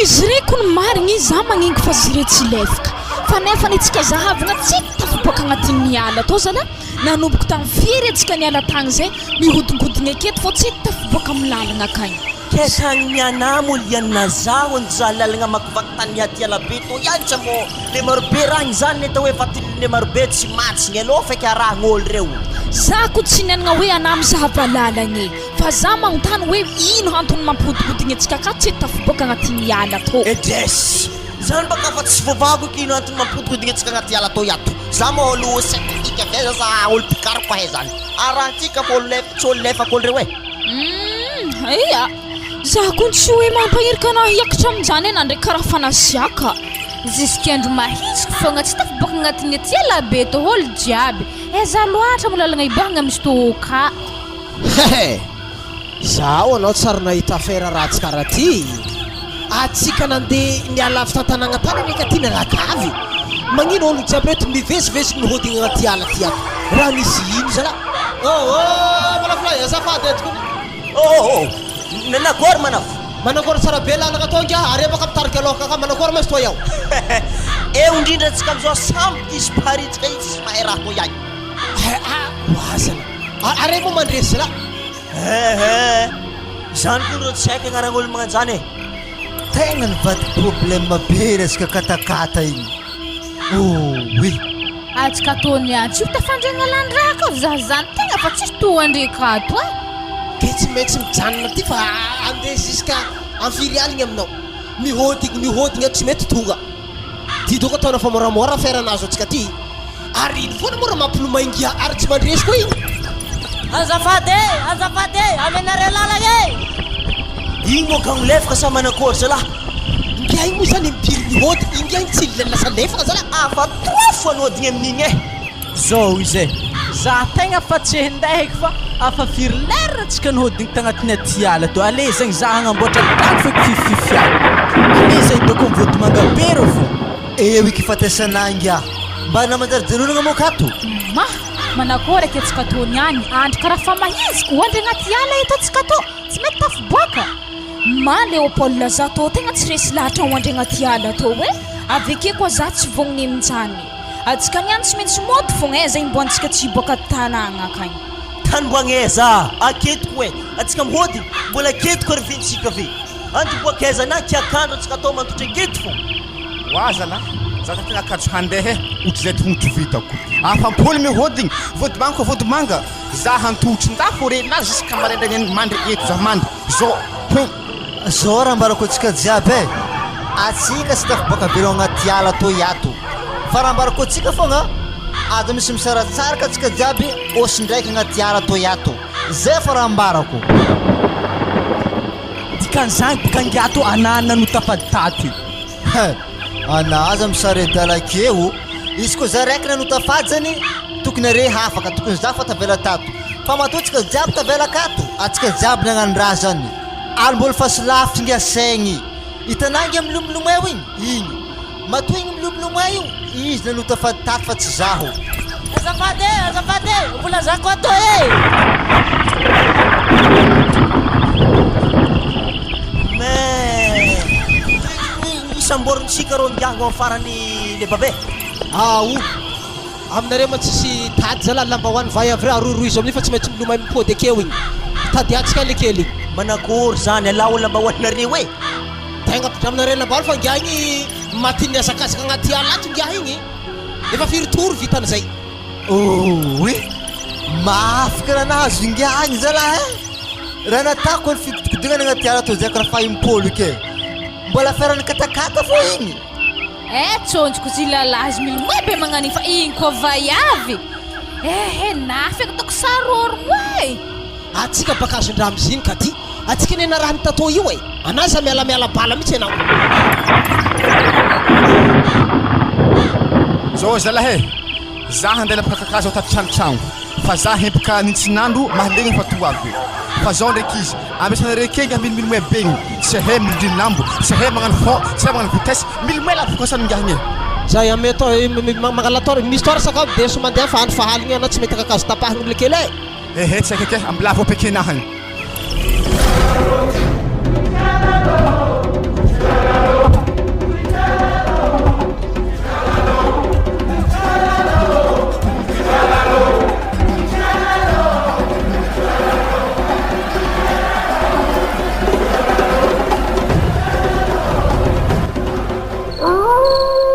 izy reko ny marigny izy za magnengy fa izy re tsy lefaka fa nefa ny tsika zahavagna tsy tafiboaka agnatin'ny ala atao zala nanomboka tamin'ny firy antsika niala tagny zay mihodingodiny aketo fa tsy tafiboaka amin'ny lalagna akagny ke tagny mianamo lianina zaho ny za lalagna makivaky tany atiala-be to ihany tsa mo le marobe rahany zany neta hoe fatilile marobe tsy matsigny aloha faiky aragn'olo reo za ko tsy nianagna hoe anamo zahavalalagny fa za magnontany hoe ino antony mampihodigodiny antsika ka tsy tafiboaka agnatin'ny ala to edes zany baka fa tsy voavago ino antony mampihodigodiny antsika agnaty ala to iato za maholo scientifique aveza za olo pikariko ahe zany arahantsika fa olo lefa tsy olo lefaka olo reo e ia za ko tsy hoe mampagnirika anahy hiakatra amin'izany ena ndraiky karaha fanasiaka zisk'andro mahisiko fogna tsy tafiboaka agnatin'ny aty alabe to olo jiaby za loatra molalagna ibahagna misy to ka zaho anao tsary nahita affaire ratsy karaha ty atsika nandeha niala fitantanagna tany ndraika ty nalakavy magnino olo jiaby reto miveziveziko mihodigny agnaty ala ty ato raha nisy ino zala malafilay azafady etiko nanakory manafo manakory tsara be lalagna to ngia arebaka mitarika aloha ka manakory masy to iaho eo indrindra atsika amizao samby tisy paritsika izy sy mahay raha to ihany oazana aremo mandresy zala zany koa ro tsy haiko agnaran'olo magnano zany e tegna nivady problème be resaka katakata igny oui atsika tony antsy io tafandregna landraha kao za zany tegna fa tsisy toandreka ato ke tsy maintsy mijanona ty fa andeha jusqu'à amfiry aligny aminao mihodigny tsy mety tonga ty doko ataona fa moramora affaire anazo atsika ty ary ino foana mora mampilomaingia ary tsy mandresy koa igny azafady amenare lalagna igny moa ka milefaka sa manakory zala ngia igny moa zany mipiry mihody ingia igny tsy lasa lefaka zala afa toafo anodigny amin'igny e zao izy e za tegna fa tsy hendahiko fa afa firy lera atsika nihodigny tagnatiny aty ala to ale zagny za hagnamboatra tany feky fififiagny ale zagny doko mivody mangabe ro fo eo ikifatesanangia mba namanjarijanonagna moa kato ma manakory ake atsika tony any andro karaha fa mahiziko hoandry agnaty ala eto atsika to tsy mety tafiboaka ma leopold za to tegna tsy resy lahatra hoandry agnaty ala to hoe aveke koa za tsy vognony amin'izany atsika niany tsy maintsy moto fogna e zay mboantsika tsy hiboaka tanagna akagny tany mboagneza aketiko e atsika mihodigny mbola aketiko ary vintsika ve antiboakeza na kiakandro atsika atao mantotra aketo fo oazala za tena akajo handeha ohatry zay tongotro vitako afampolo mihodigny vodimanga za hantotron-dafo renazy jusqu'à maraindragny mandry eto za mandry zao zao raha ambarako atsika jiaby e atsika sy tafiboaka velao agnaty ala to iato fa raha ambarako atsika fogna aza misy misaratsaraka atsika jiaby osy ndraiky agnaty ala to iato zay fa raha ambarako dikan'izany bokangiato anana no tafaditaty anaza misaredalakeo izy koa za raiky nanotafady zany tokony are hafaka tokony za fa tavela tato fa matoa tsika jiaby tavela kato atsika jiaby nagnano raha zany alombola fa sy lavitry ngia saigny hitanangy amilomilomay eo igny matoa igny milomilomay io izy nanotafady tato fa tsy zaho azafady mbola zako ato e isamborontsika ro ngiango farany le babe aminareo ma tsisy tady zala lamba hoany vai avy reo aroiroy izo amin'io fa tsy maintsy milomay mipody akeo igny tady atsika lekely igny manakory zany alao olo lamba hoaninareo e tegna aminareo lamba hoany fa ngia igny matiny azakazaka agnaty ala ato ngia igny efa firy toro vitan'izay oui maafaka raha nahazo ingia agny zalahy raha natako ny fitodikodinana agnaty ala to zay karaha fa impolo ke mbola ferany katakata fo igny tsonjoko zy lalazy milomay be magnano fa igny koa vaiavy nafy akatako sarorogno e atsika baka azon-draha amiziny ka ty atsika nena raha nitato io e anaza mialamiala bala mihitsy ianao zao zalahy za handela pakakazo tato tranotrano fa za hempaka nitsinandro mahalegny fa to avy fa zao ndraiky izy ambesanareo keny amilomilomay begny tsy hay milindriny lambo tsy hay magnano fond tsy hay magnano vitesse milomay lavy kosa ningahigny zay ame atao mangalator misy toara sakafo de so mandeha fa andro fahaligny ana tsy mety kakazo tapahigny le kely e ehe tsy haiko ake ambilavo ampiakenahany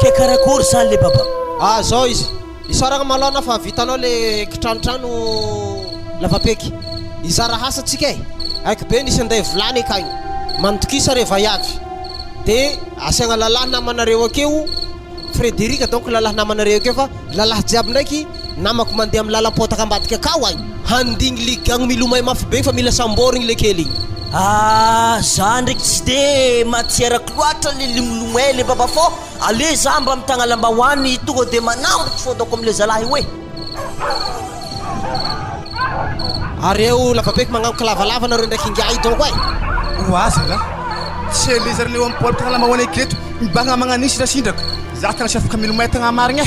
ke karakory zany le baba zao izy isaragna malona fa vitanao le kitranotrano lavapeky izara hasatsika e aiky be nisy anday volany akagny manotokisa reva iavy de asiagna lalahy namanareo akeo Frédéric donc lalahy namanareo akeo fa lalahy jiaby ndraiky namako mandeha amin'ny lalam-potaka ambadika akao agny handigny ligagny milomay mafy be fa mila samborigny le kely igny za ndraiky tsy de matiérako loatra le limolomay le baba fô ale za mba mitagna lambahoany tonga de manambotry fô ataoko amile zalahy hoe ary eo lavabeky magnamoka lavalava nareo ndraiky ingiay donc ay oaza la tsy elezary leo am'pôly tagna lambahoany aketo mibagna magnanisy rasindraka za tagna sy afaka milomay tagna marigny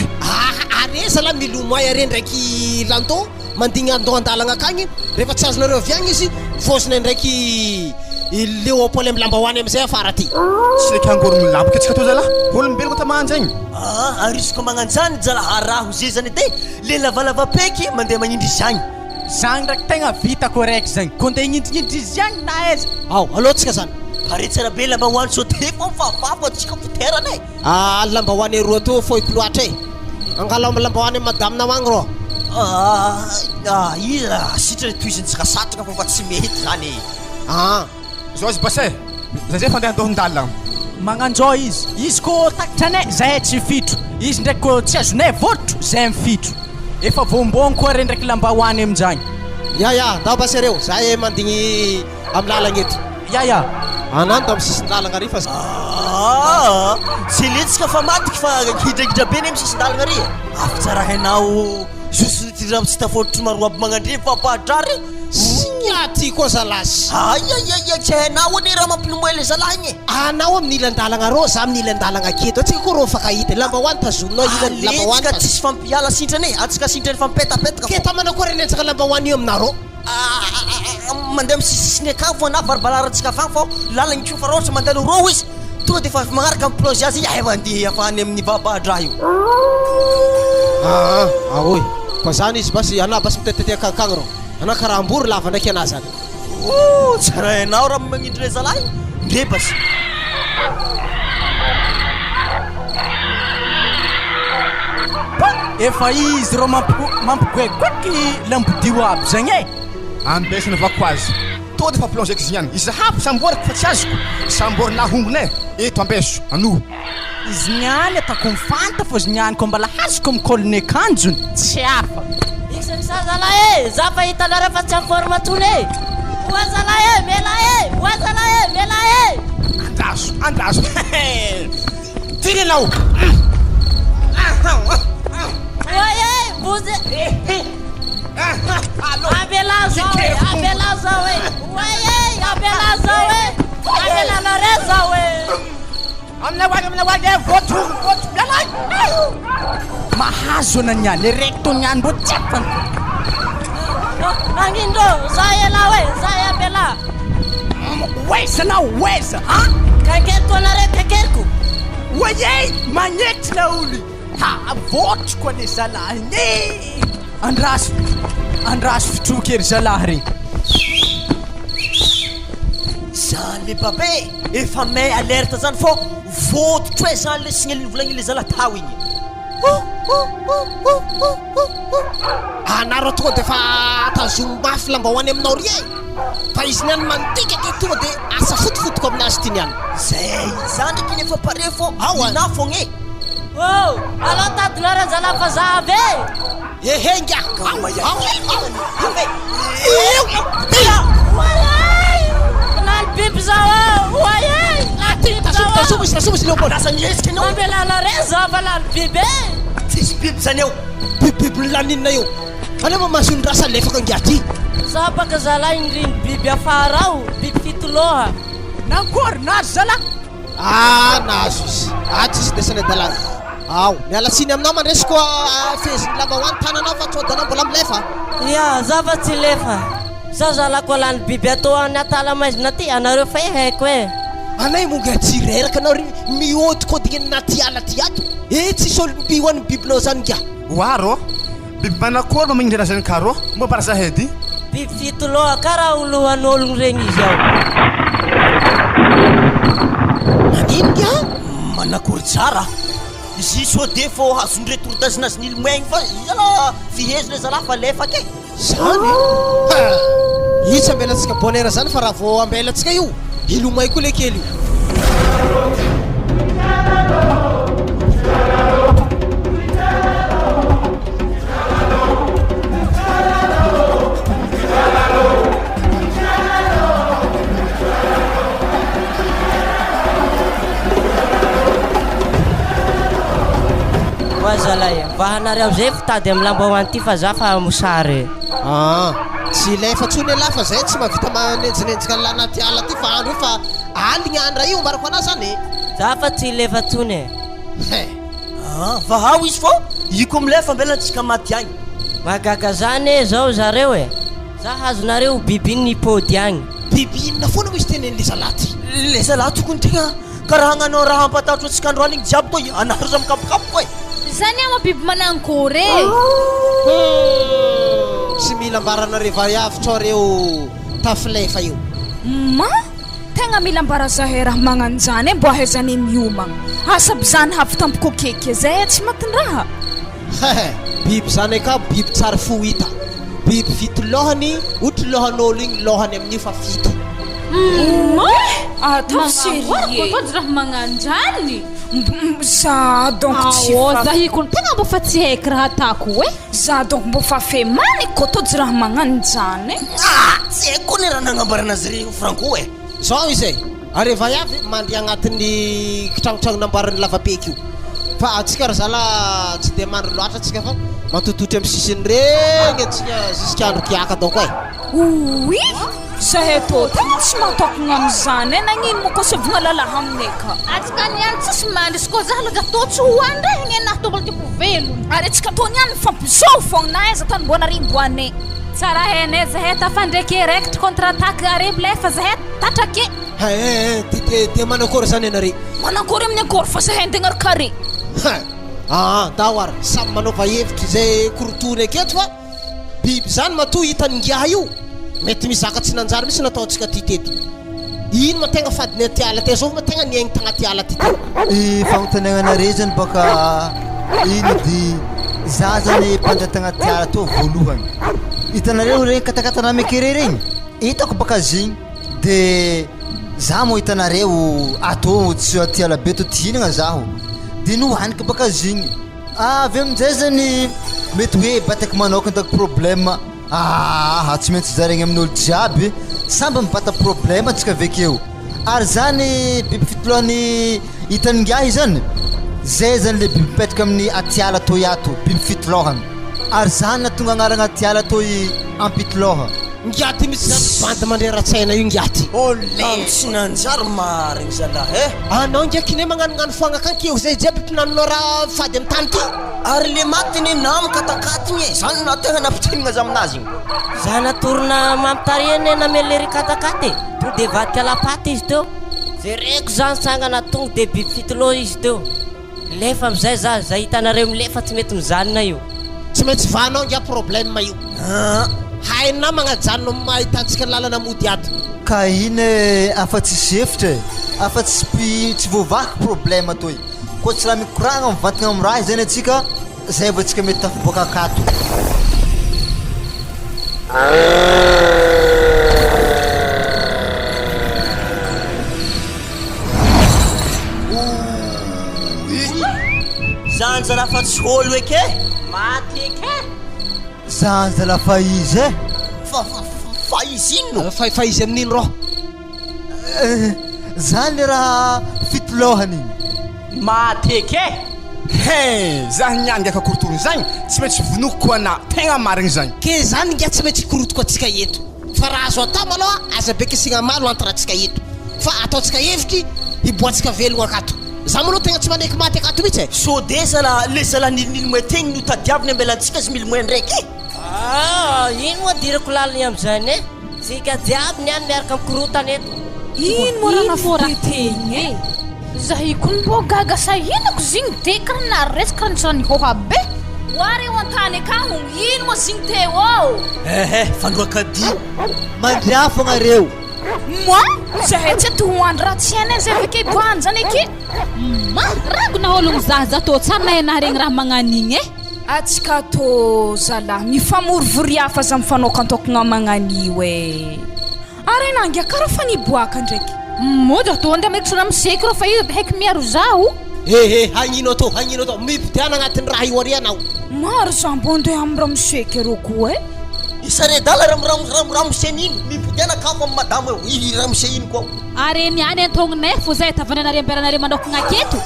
are zala milomay are ndraiky lanto mandigny andao andalagna akagny rehefa tsy azonareo avy agny izy fôsiny ndraiky leo apôly amy lambahoany amizay afara ty tsy leky angoro milaboka atsika to zala olombeloko ta manjaigny arisiko magnanjany jalaha raho zay zany edy le lavalava peky mandeha magnindry zagny zagny ndraiky tegna vitako raiky zagny ko ndeha ignindrignindry izy agny na aiza alohatsika zany pare tsara be lambahoany saute fô mifavavo atsika fiterana e lambahoany aroa to foiko loatra e angala amy lambahoany amy madame namagny ro iza sitra toizintsika satraka fa tsy mety zany zao izy basay za zay fandeha andohon-dalagna magnanjao izy ko takitranay zahay tsy fitro izy ndraiky ko tsy azonay votro zay mifitro efa vombogny koa re ndraiky lambahoany aminjagny ya da basy reo za mandigny amy lalagna eto ya anano da amy sisin-dalagna ary fa tsy letsika fa matiky fa hidrahidra be ne amy sisin-dalagna ary afa tsara hainao jusitira tsy tafototry maro aby magnandre fampahatrary signaty koa zalasy ayayaya tsy hainao ane raha mampilomoy le zalahy igny anao amin'ny ilan-dalagna ro za amin'ny ilan-dalagna aketo atsika koa ro fakahita lambahoany tazonao ilan-lambahoany aletsika tsisy fampiala sintrany e atsika sintrany fampetapetaka keta mana koa renetsaka lambahoany io aminareo mandeha misisisiny akagny fo ana baribalaratsika afagny fô lalagny ko fa roatra mandeha ro izy tonga de fa magnaraka amy projet azy yahay mandeha afahany amin'ny vabadraha io oy ko zany izy basy ana basy miteteteaka akagny ro ana karambory lava ndraiky ana zany tsara hainao raha magnindry le zalahy ndre basy efa izy ro mampigoegoeky lambodio aby zagny e ambesana vako azy to de fa plonge eky zignany izy hafo samborako fa tsy azoko sambory nahongonay eto ambeso ano izy niany atako mifanta fô izy niany ko mbala hazoko mikolony akanjony tsy hafa Isa zalahy za fa hitanareo fa tsy aforma tony e oa zalahy mela e andazo tirinao oye buze abela zawe oye abela zawe amina wage votu belai mahazo na niany erekto niany mbo tsepan angindo zaya bela weza ha kaketo nare kakerku oye magnety na olo ha voto ko le zalahy ne andraso fitroky ery zalahy regny zany le babe efa may alerte zany fô vototro e zany le signaliny volagny le zalahy tao igny anaro tonga de fa tazomo mafy lambahoany aminao ry e fa izy niany mantika ke tonga de asa fotofotoko aminazy ty niany zay za ndraiky nefa pare fô na fogna e alo tadilare zalahy fa za ave ehenga biby zao oye tasomosy leopold lasa miezika anao ambelala re zava lalo biby tsisy biby zany eo biby laninina io anao masony rasa lefaka angiaty za baka zalahy indriny biby afara ao biby fitoloha nankory nazo zalahy nazo izy tsisy desana dalana ao miala tsiny aminao mandresy koa feziny lambahoany tananao fa tsodanao mbola milefa Ya, za fa tsy lefa. Za zalako lany biby atao any atala-maizina ty, anareo fa haiko e. anay monga tsy reraka anao ry mihodikodigny naty ala ty ato tsisy olo ho an'ny bibinao zany nga Waro, biby manakory no magnindrena zany karo, mo para sa hedy. Biby fitoloha karaha olohan'ologno regny izy ao. manino nga manakory tsara izy so de fô azondre tourdazina azy nilmoegny fa izala fihezina zala fa lefaka e zany io tsy ambelatsika bonheur zany fa raha vao ambelatsika io ilomay koa le kely io Zalahy mba hanareo zay fitady amin'ny lambahoany ty fa za fa mosary tsy lefa tsony ala fa zay tsy mahavita manenjinenjika la naty ala ty fa andro io fa aligny andra io marako anao zany za fa tsy lefa tsony vahao izy fô iko milefa mbela antsika maty agny magaga zany e zao zareo e za hazonareo biby ny pôdy agny biby inona foana misy tenen'le zalahy ty le zalahy tokony tegna karaha hagnanao raha ampatatro antsika androany igny jiaby toy anaro za mikapokapo koe zany ama biby manankory tsy mila ambaranareo avitra reo tafilefa io ma tegna mila ambara zahay raha magnanjany e mbo ahaizany miomagna asaby zany havy tampoko keky zay tsy matindraha biby zany ka biby tsara fo hita biby fito lohany otry lohan'olo igny lohany amin'io fa fito atao sérieux raha magnanjany za donc tsy za ikony tegna mbo fa tsy haiko raha atako e za donc mbo fa femany kôtody raha magnano zany tsy haiko ny raha nagnambarana azy re franco e zao izy areva avy mandry agnatin'ny kitragotragno namboarany lavapeky io fa atsika raha zala tsy de mandry loatra atsika fa matototry amin'ny sisiny regny atsika jusk'andro kiaka donc e oui zahay tô tegna tsy matokagna am'zany e nagnino mo koa savogna lalaha aminay ka atsika niany tsisy mandry izy koa za laga tô tsy hoandregny anahy tombola tiako velogno ary atsika tô niany fampizoho fogna na aiza tany mbona rimboanay tsara hainay zahay tafandraiky rekitra contre-attaque areby lefa zahay tatrake de manakory zany anare manakory amin'ny akory fa zahay ntegna ry carré dawara samy manaova hevitry zay korotony aketo fa biby zany matoa hitany ngiaha io mety mizaka tsy nanjary misy nataontsika ty teto ino ma tegna fadiny aty ala ty zao ma tegna niaigny tagnaty ala ty i fagnontaniagnanare zany baka ino di za zany mpandra tagnaty ala to voalohany hitanareo regny katakatana mekere regny hitako baka zigny de za mo hitanareo atô tsy aty ala be to tihinagna zaho de nohaniko baka zigny avy amin'izay zany mety hoe bataky manokana dako problème tsy maintsy zaregny amin'olo jiaby samby mibata problème atsika avekeo ary zany biby fitolohan'ny hitaningah zany zay zany le biby mipetraka amin'ny atiala toy ato biby fitolohany ary zany natonga agnarana atiala toy ampitoloha ngiaty misy zany banda mandreratsaina io ngiaty tsy nanjary marigny zalahy e anao ndraiky ne magnanognano foagna kankeo zay jiaby mpinanonao raha fady amin'ny tany ty ary le matiny namo katakatiny e zany na tegna nampitrinagna za aminazy igny za natorona mampitariany namelery katakaty to de vaty alapaty izy teo zay reko zany sangana tonga de biby fitoloha izy teo lefa amizay za hitanareo milefa tsy mety mijanona io tsy maintsy vanao ngia problème io hainao magnajanona mahitantsika lalana mody ato ka iny afa-tsy sefitra afa-tsy tsy voavaky problème toy koa tsy raha mikoragna mivantagna amin'ny raha zany atsika zay vao atsika mety tafiboaka akato zany zalahy fa tsy olo eke maty eke zany zalahy fa izy e fa izy ino fa izy amin'ino roho zany le raha fitolohany maty eke zaho niany aka korotony zagny tsy maintsy vonoko koa ana tegna marigny zagny ke zany ngia tsy maintsy korotoko atsika eto fa raha azo atao maloha aza beky asigna malo antara atsika eto fa ataotsika heviky hiboatsika velogno akato za moa tegna tsy maneky maty akato mihitsy e so de zala le zala nilimoe tegny no tadiaviny ambelantsika zy milimoe ndraiky ino moa dirako laliny am'zany e tsika jiaby niany miaraka mikorotana eto ino morana forategny e zahay koa mbo gaga sahinako zigny de karaha naresy karaha nisy raha nihoha be oary eo an-tany akaho ino moa zigny teo ao fandroakady mandria fognareo moi zahay tsy ato hoandro raha tsy hainay zay avake doany zany ake ma ragona ologno zaza tô tsara nahaina regny raha magnanigny e atsika tô zalahy mifamorivory hafa za mifanokantokagna magnanio e ary nangia karaha fa niboaka ndraiky moja tô andeha maikitra raha miseky rô fa izy de haiky miaro zaho hagnino atô mipitiana agnatin'ny raha io ary anao maro za mbo andeha amin'ny raha miseky arô koa e isaredala ramoramosenino mipidiana kafa amin'ny madamo io ramose ino koa are niany antognonay fô zay tavananare amberanare manokagna aketo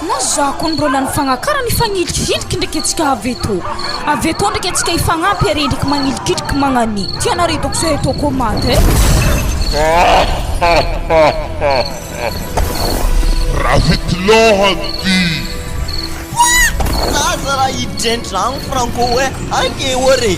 na za koa nirô lany fagnakara nifagnilikitriky ndraiky atsika avy eto ndraiky atsika ifagnampy are ndraiky magnilikitriky magnani tianare doko zahay tô koa maty Ravitlohan ty naza raha hidrendragno franco e ange ore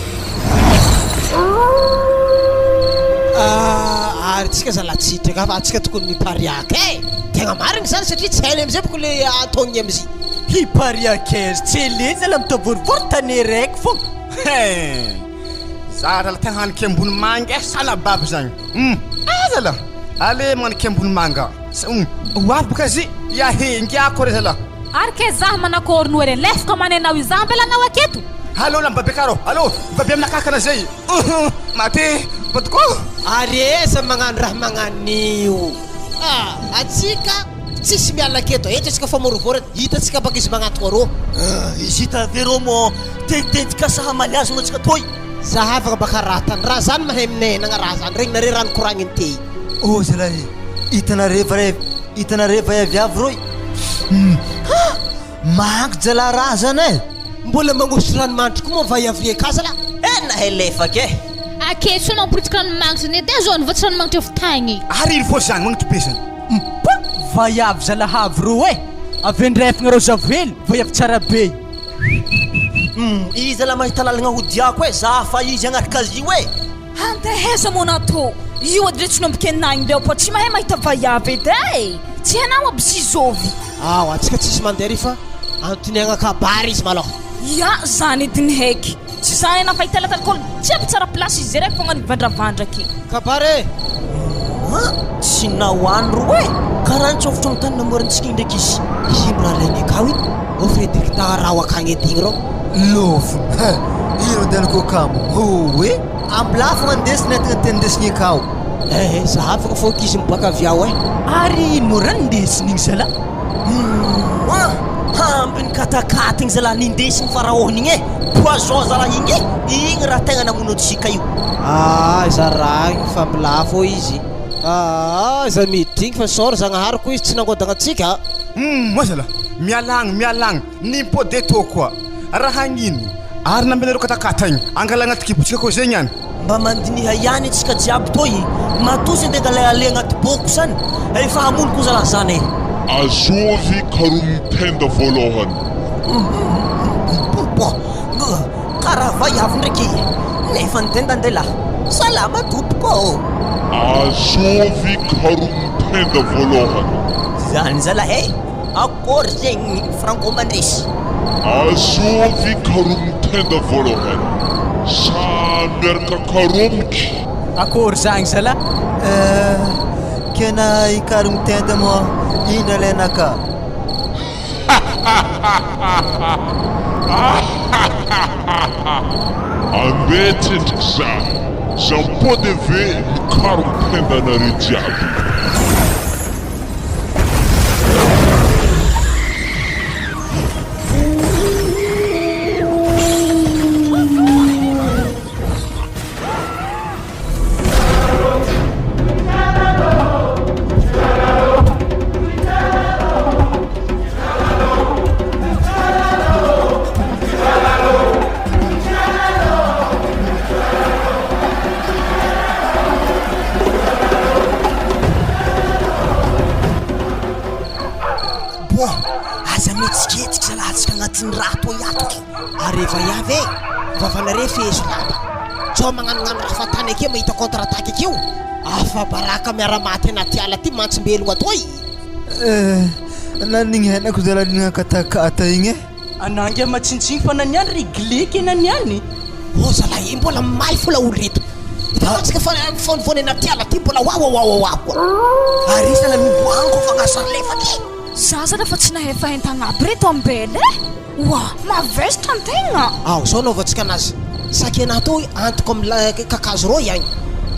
ary tsika zalatsitraka fa atsika tokony mipariaka e tegna marigny zany satria tsy hainy amizay boko le ataony amizay hipariakezy tsy ele zala mitavorivory tany raiky fô zara la tegna haniky ambony manga salababy zagny zala ale magnaniky ambony manga oavy boka zy yahengiako re zala ary ke zaho manakôry noe re lefaka manenao izaho ambelanao aketo allo lambabe karo allo babe aminakakana zay maty batoko ary eza magnano raha magnanio atsika tsisy miala aketo eto atsika fa morovory hitatsika baka izy magnatoko arô izy hita verô mo tetitetika sahamaliazy mo atsika toy zahavaka baka ratany raha zany mahay minenagna raha zany regny nare rano koragniny tey zalahy hitanare vayaviavy roy manko jala raha zany e mbola magnosy ranomanitry koa moa vaiavrie ka zala nahay lefaka e akeso anao miporitika ranomagnitry zany edy zao vatsy ranomagnitry efa tagny ary iny fô zany magnitry be zany vaiavy zalahavy rô e avy andrefagna rô zavely vaiavy tsara be izy ala mahita lalagna hodiako e za fa izy agnaraka azy io e anteheza mona tô io ady retsy nombikenagny ndreo po tsy mahay mahita vaiavy edy e tsy hainao aby sy zovy atsika tsisy mandeha ry fa antoniagna kabary izy maloha ya zany edy ny haiky tsy zany ana fahita latalkôly tsy aby tsara plasy izy raiky fogna nivandravandраky kabary tsy nahoany ro e karaha nitsofotro amin'ny tany namorantsika ndraiky izy ino raha regny akao iny o fredrikta raha akagny edigny rô lofo ino andehanako akamo e ambilafagna andesiny ategna tendesigny akao zahavaka fô kizy miboaka avy ao e ary ino moa raha nindesiny igny zala hambiny katakata igny zala nindesiny faraôny igny e poison zala igny igny raha tegna namono atsika io za raha igny fa mila fô izy za midrigny fa sor zagnahariko izy tsy nangodagna atsika moa zala mialagna nimpode tô koa raha hagnino ary nambenareo katakata igny angala agnaty kibotsika koa zegny any mba mandiniha ihany atsika jiaby toy matosy ande angala ale agnaty boko zany efa hamonoko zala zany e azovy karo mitenda voalohany karaha vaiavy ndraiky nefa nitenda andelahy salama tompoko azovy karo mitenda voalohany zany zalahy akory zegny franco mandresy azovy karo mitenda voalohany sa miaraka karomiky akory zagny zala kena ikary mitenda moa ina lenaka ambetsendriky za mipody ve mikaro mitenda anare jiaby miketriky zalatsika agnatin'ny raha toy ato areva iavy e vavanare feso lamba tsao magnanognano raha fatany ake mahita contre-attaque akeo afa baraka miaramaty anaty ala ty mantsimbelogna atoy nanigny henako zala nigna katakata igny e anangy matsintsiny fa naniany rigliky naniany o zala i mbola may fola olo reto itatsika fa fonivony anaty ala ty mbola wawawawawa koa ary sana miboango fa gnasarlefa ty za zala fa tsy nahefa entagna aby reto ambele wa mavesitra antegna ao zao naovantsika anazy saky anato antoko amy kakazo ro iagny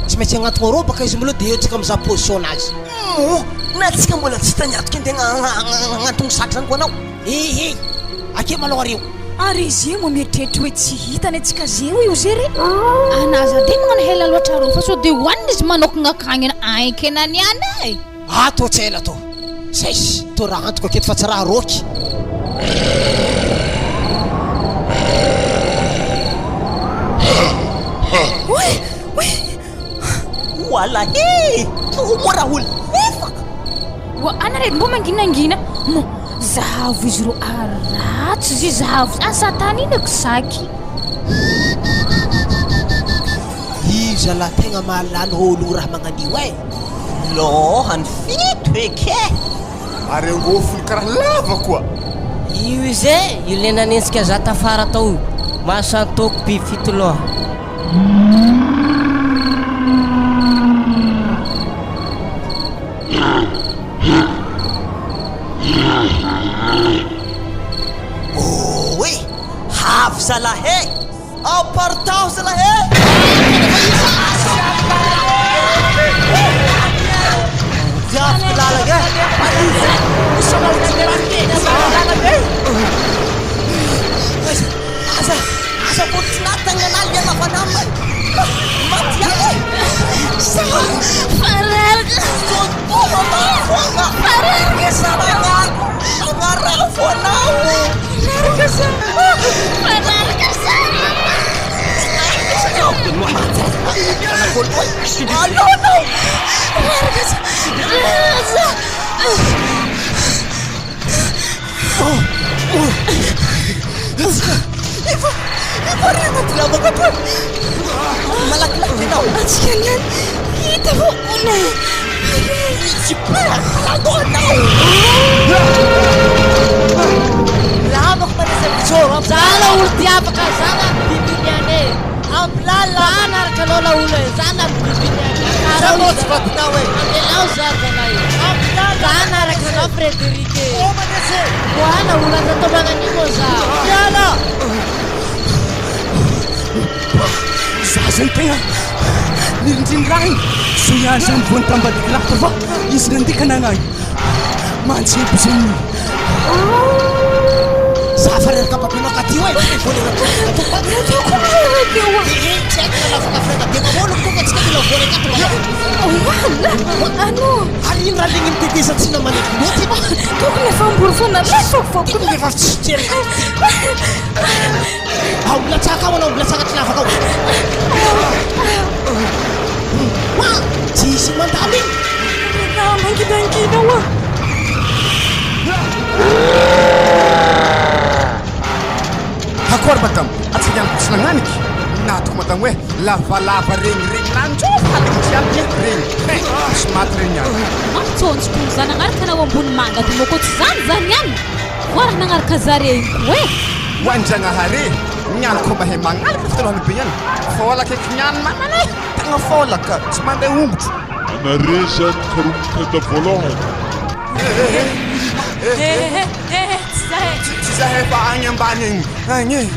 tsy maintsy agnatoko ro baka izy maloha de etsika amizah position anazy na tsika mbola tsy taniatoka antegna agnatony saky zany koa anao ehe ake malao areo ary izy io mamieritreritry hoe tsy hitany atsika zeo io zery anaza de magnano hela loatra ro fa so de hoaniny izy manokagna akagny aiky naniany e ato tsela to zay to raha antoko aketo fa tsy raha roky wala he mora olo efaka wa anaredy mbo manginangina mo zahavo izy ro aratsy izy zahavo asatany inako saky izy ala tegna mahalany olo raha magnanio e lohany fito eke ary angofony karaha lava koa io izy e io le nanentsika za tafara tao mahasantoko biby fitoloha oe havy zalahe apartao zalahe diafy lalagna aza botinatagnanaly anavanama matiae fararga fararga sanagnago agnarao fonao fararga sa fararga sa malakilaky anao atsika niany hita vo ona lagonao lamako manasavitsoro zana olo diavaka zana bibiniane amplala anaraka anao la olo e zana bibiniane zanao tsy vatinao e amelao zazana io zana araka anao Frédérique manase hoana olo atatao magnanimo za miala za zany tegna nirindriny raha igny so ihany zany voany tambaliky lahatra fa izy nandika nagnagny mantsebo zegny za fa reraka papinao katio e ano ary ino raha legny mitetezatsina maneky loty ma tokony efa amborofona lesokfokony efa tsy tserika ao milatsaka ao anao milatsaka tsy lavaka ao tsy isy mandalo igny na mangidangina oa akory madamo atsika ihany tsy nagnaniky natoko madamo hoe lavalava regny nanjofa haligny jiaby regny sy maty regny any matsontsoko za nagnaraka anao ambony manga ty moko tsy zany zany any voaraha nagnaraka zare hoe hoandragnahare niany koa mahay magnalaka fitalohany be ihany fôla kaiky niany manana e tegna fôlaka tsy mandeha ongotro anareza karomitenda voalohany tsy zahay fa agny ambany agny agny e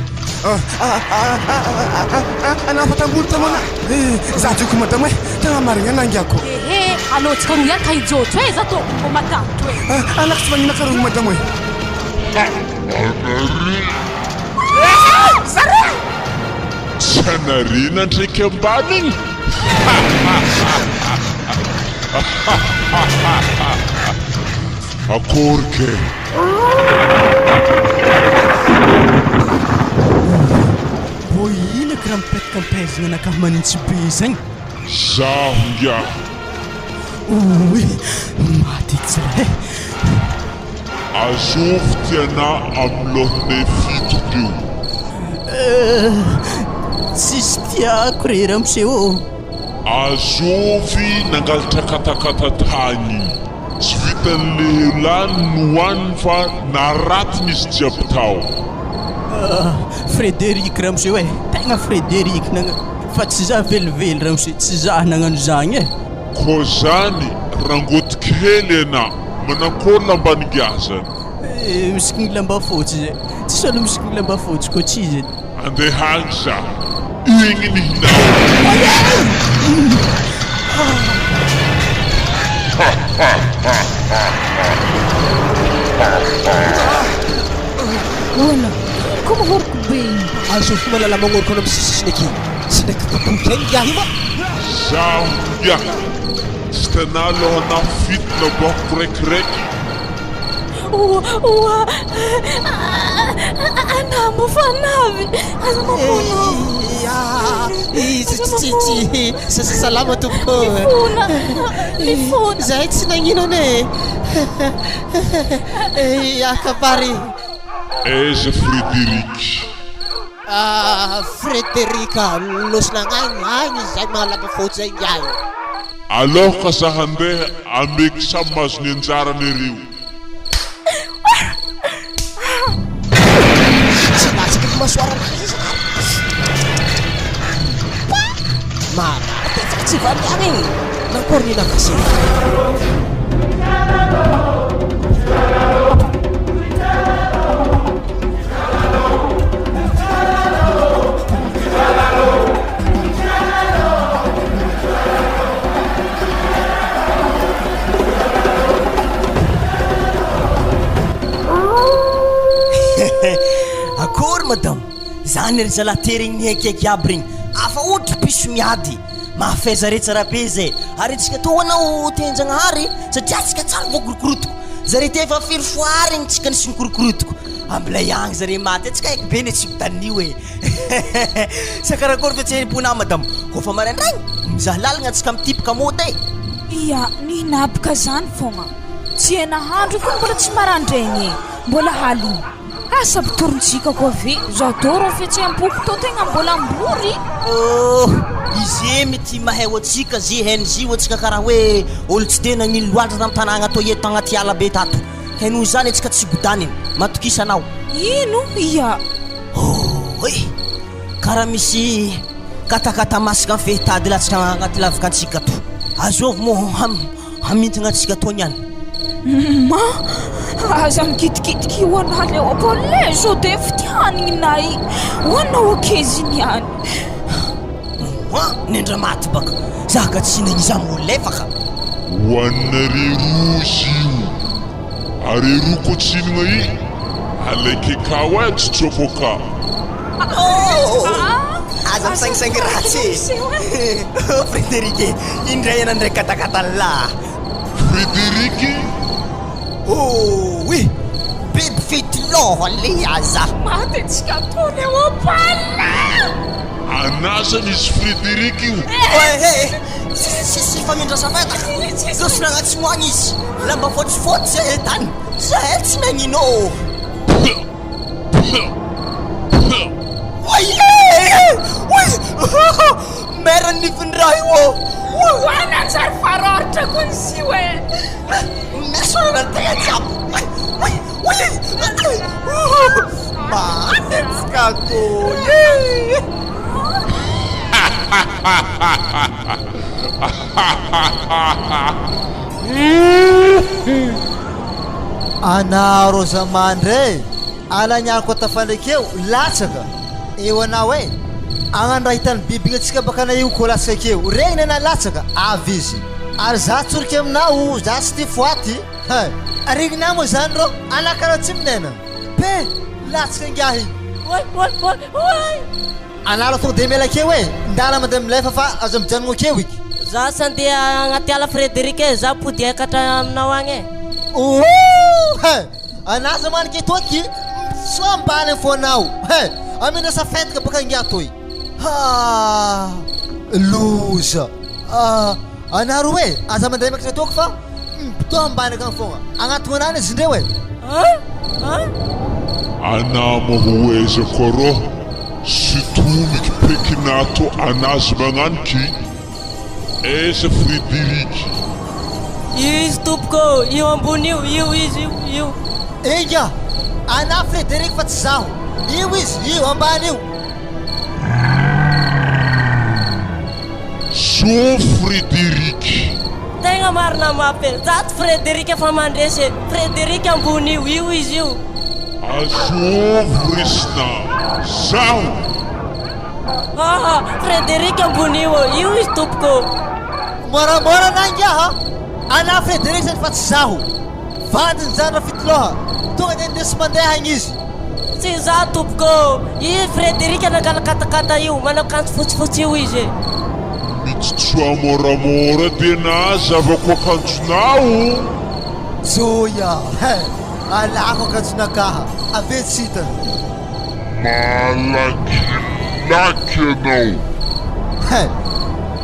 anafatambolo tamana za dioko madamo e tegna marigna nangiako alotsika ro ihany ka ijotso e za to mbo matatro e anako tsy magnina karogny madamo e tsy anarina ndraiky ambany igny akory ke mbo ina kiraha mipetaka ampezagna anakahy manintsy be zagny zaho ngia oe maty tsira e azovy tiana amin'lohane fito teo. Tsisy tiako re ramoseo. Azovy nangalatra katakata tany. Tsy vitan'le lany no hoaniny fa naratiny izy jiaby tao. Frédéric ramoseo e, tegna Frédéric fa tsy za velively ramoseo, tsy za nagnano zagny e. Ko zany rangotiky hely ana manakôry lambanigazany. Misikiny lamba fotsy zay, tsy solo misikiny lamba fotsy ko tsy zay. Andehany za, igny ny hinao. Wala, como horko bem? Azovy malala magnoroko anao misisisiny aky. Tsy ndraiky kapoka igny iahy va? Zaho ya, tsy tana lohana fito na bako raikraiky. Anamo fanavy aza mapono salama tompoko. Mifona Zahay tsy nagnino ane. Akabary. Aiza Frédéric? Frédérica losy nagnagny agny zay mahalaba fotsy zay ngiahy. Aloha za handeha ameky samy mahazo ny anjarany ireo. Tsy latsaka ny masoara anazy. Marary tetsaka tsy valiagny igny. Nankôry ny nakasy. Akory madamo, zany ry zalaterigny haikaiky aby regny afa ohatra piso miady mahafaiza re tsara be zay ary tsika to anao tenjagnahary satria tsika tsara voakorokorotoko zare te efa firy foary igny tsika nisy nikorokorotoko ambilay agny zare maty tsika haiky be ne tsy mitanio e sakarakory fiatsenim-pona madamo kofa maraindraigny mizaha lalagna tsika mitipika mota e. Ia, ny napaka zany fogna. Tsy nahandro koa mbola tsy marandraigny mbola haliny. Asa bitorontsika koa ve zadoro fiatseam-poko to tegna mbola ambory. Izy mety mahay oatsika zy hainy oatsika karaha hoe olo tsy tena nilo loatra tamin'ny tanàgna atao eto agnaty ala be tato haino zany atsika tsy godaniny matokisa anao. Ino? Ia. Karaha misy katakata masaka amin'ny fehitady latsika agnaty lavaka antsika to azovy mo hamintagna atsika to niany. Ma, aza mikitikitiky hoanaly eo apole zo de fitianigny nay hoanao akezy niany. Nendra maty baka za ka tsy nagn'iza molefaka Hoanare rozy io ary roko tsinagna i alaiky kao e tsy tsofoka. aza misangisangy ratsy Frédéric indray anandray katakatala. Frédéric? Oui, biby fitoloha le aza Maty tsika tony eo apala. Anasa misy Frédéric io? Sisy famindrasa fataka losy nagnatsy moagny izy lamba fotsifotsy zay tany zahay tsy nagnino. Mera nifindray io Hoananjary faroritra koa izy io e. mesona tegna jiaby matetsika toy. Anaro zamandre alanyariko tafanakeo latsaka eo anao e agnano hitany biby atsika bakana io ko latsaka keo regny na latsaka avy izy ary za tsorika aminao za tsy ty foaty regna mo zany ro anakara tsy minena pe latsaka ngiahy anaro tonga de mela keo e ndala mandeha milefa fa aza mijanogno keo iky Za sandia agnaty ala Frédéric e, za pody akatra aminao agny e. Anaza manike toky so ambany fonao amina safetka baka ngia toy loza anaro e aza mandeha makatra toky fa to ambany kan fogna agnatona nany izy ndreo e Anamohuezako arô sy toniky pekinato anazy magnaniky eza Frederiky. Izy tompoko, io ambony io izy io. Inga, ana Frederiky fa tsy zaho. Io izy, io ambany io. So Frederiky. Tegna marina mapy. Zato Frederiky efa mandresy. Frederiky ambony io izy io. Azovy resina zaho. Frederiky ambony io izy tompoko. Moramora nangy aha. Ana Frederiky zany fa tsy zaho. Vadiny zany fitoloha. Tonga dia ndesy mandeha agny izy. Tsy za tompoko. I Frederiky anangala katakata io. Manao kanto fotsifotsy io izy. Mitsotsoa moramora tena zavako akanjonao. Zoya, alako akanjonakaha. Ave tsy hitany. Malakilaky anao.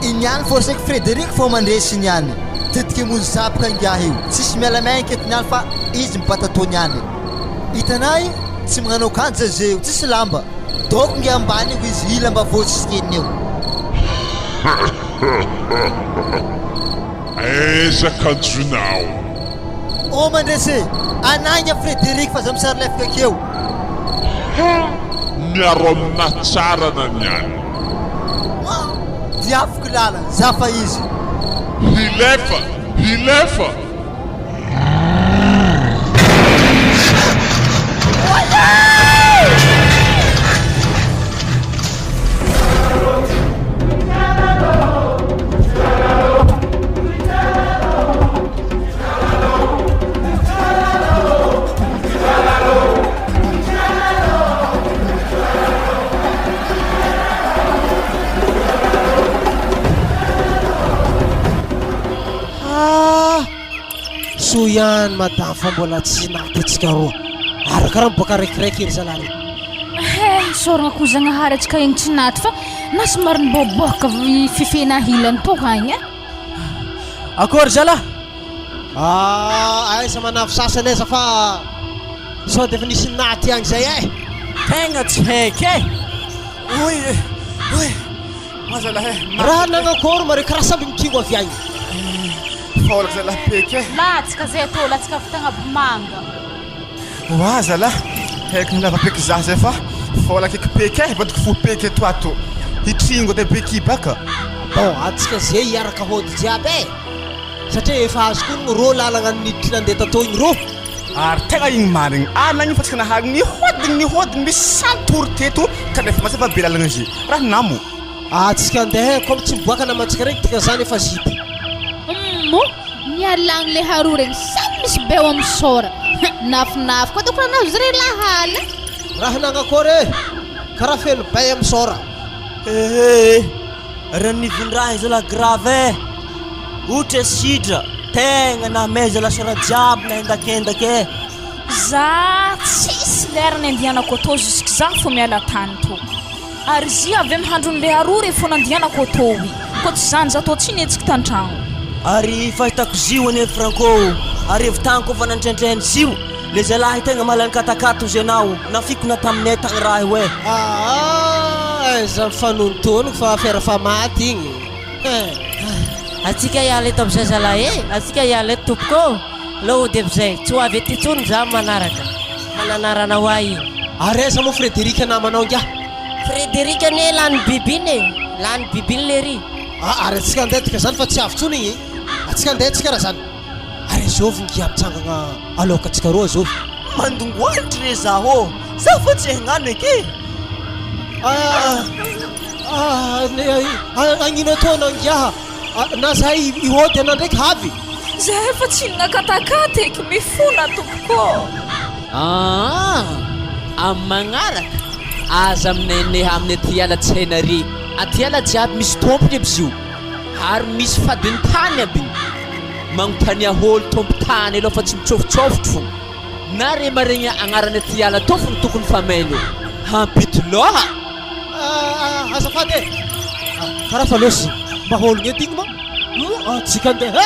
Inyany forsaky Frederiky fô mandresy niany. Tetiky mony zapaka angiahy io. Tsisy miala mankety niany fa izy mipatato niany. Hitanay, tsy magnano akanjo zeo, tsisy lamba. Doko nge ambany io izy lamba votsy sikeniny io. Eza akanjonao. O mandresy, anagna Frederiky fa za misary lefaka akeo. Miaro amina tsara na niany. Diafiko lala, za fa izy. Hilefa. So ihany madame fa mbola tsy naty atsika roa. Ary karaha miboaka raikiraiky ery zalahy. Soragna koa zagnahary atsika igny tsy naty fa na somary miboaboaka fifena hilany to hagny e. Akory zalahy? Aiza manavy sasany aiza fa sao dia efa nisy naty agny zay e. Tegna tsy haiky e. Oy, mazalahy. Raha nagnakory mare karaha samby mikingo avy agny. Faolako zalahy Pique e. Latsika zay atô, latsika fitagna manga. Oa zalahy, haiko nilava Pique za zay fa faolako eky Pique e, badiko fo Pique to ato. Hitringo de Pique baka. Bon, atsika zay hiaraka hody jiaby e. Satria efa azo koa ro lalagna niditry nandeha tato igny ro. Ary tegna igny marigny. Nagny fa tsika nahagny nihodigny misy santory teto kanefa masy efa be lalagna izy. Raha namo. Atsika andeha comme tsy miboaka namantsika regny tika zany efa zipy. Nialagny le haroa regny samy misy beo amin'ny sora. Nafinafy koa doko raha nazy re lahala. Raha nagnakory e, karaha feno bay amin'ny sora. Raha nivondraha zala grave e. Ohatra sidra tegna namay zala sora jiaby na endakendaka e. Za tsisy lerany andianako atô jusque za fô miala tany tô. Ary zy avy amin'ny handron'le aroa fô nandianako atô io. Koa tsy zany za tô tsy netsika tan-tragno. Ary fahitako zio ane Franco. Ary evitany koa fa nandraindrainy zio. Le zalahy tegna malany katakato izy anao. Nafiko na taminay tagny raha io e. Aiza mifanontonoko fa affaire fa maty igny. Atsika hiala eto amizay zalahy e. Atsika hiala eto tompoko. Lody amizay. Tsy ho avy ety tsony za manaraka. Mananarana hoa igny. Ary aiza moa Frederiky namanao ngia? Frederiky ane lany bibiny e. Lany bibiny le ry. Ary atsika andeha tika zany fa tsy avy tsony igny. Atsika andeha tsika raha zany. Ary zovy ngia mitsangagna aloka atsika roa zovy. Mandongoanitry re zaho. Za fa tsy hagnano eky. Agnino atao nangiaha? Na zahay ihody ana ndraiky havy. Zahay fa tsy nakatakata eky mifona tompoko. Amin'ny magnaraka aza aminayneha amin'ny aty ala tsy hainare. Aty ala jiaby misy tompony aby zio. Ary misy fadiny tany aby. Magnontany aholo tompo tany aloha fa tsy mitsofitsofotro fo. Na re maregny agnarany aty ala to fo ny tokony famelo. Hampitoloha. Azafady e. Karaha fa losy mba hologny ety igny ma. Atsika andeha.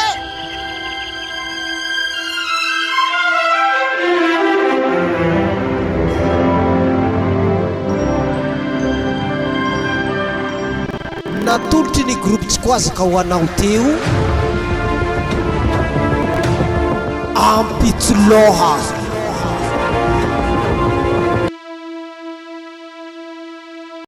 groupe tsy koa azaka ho anao teo ampitoloha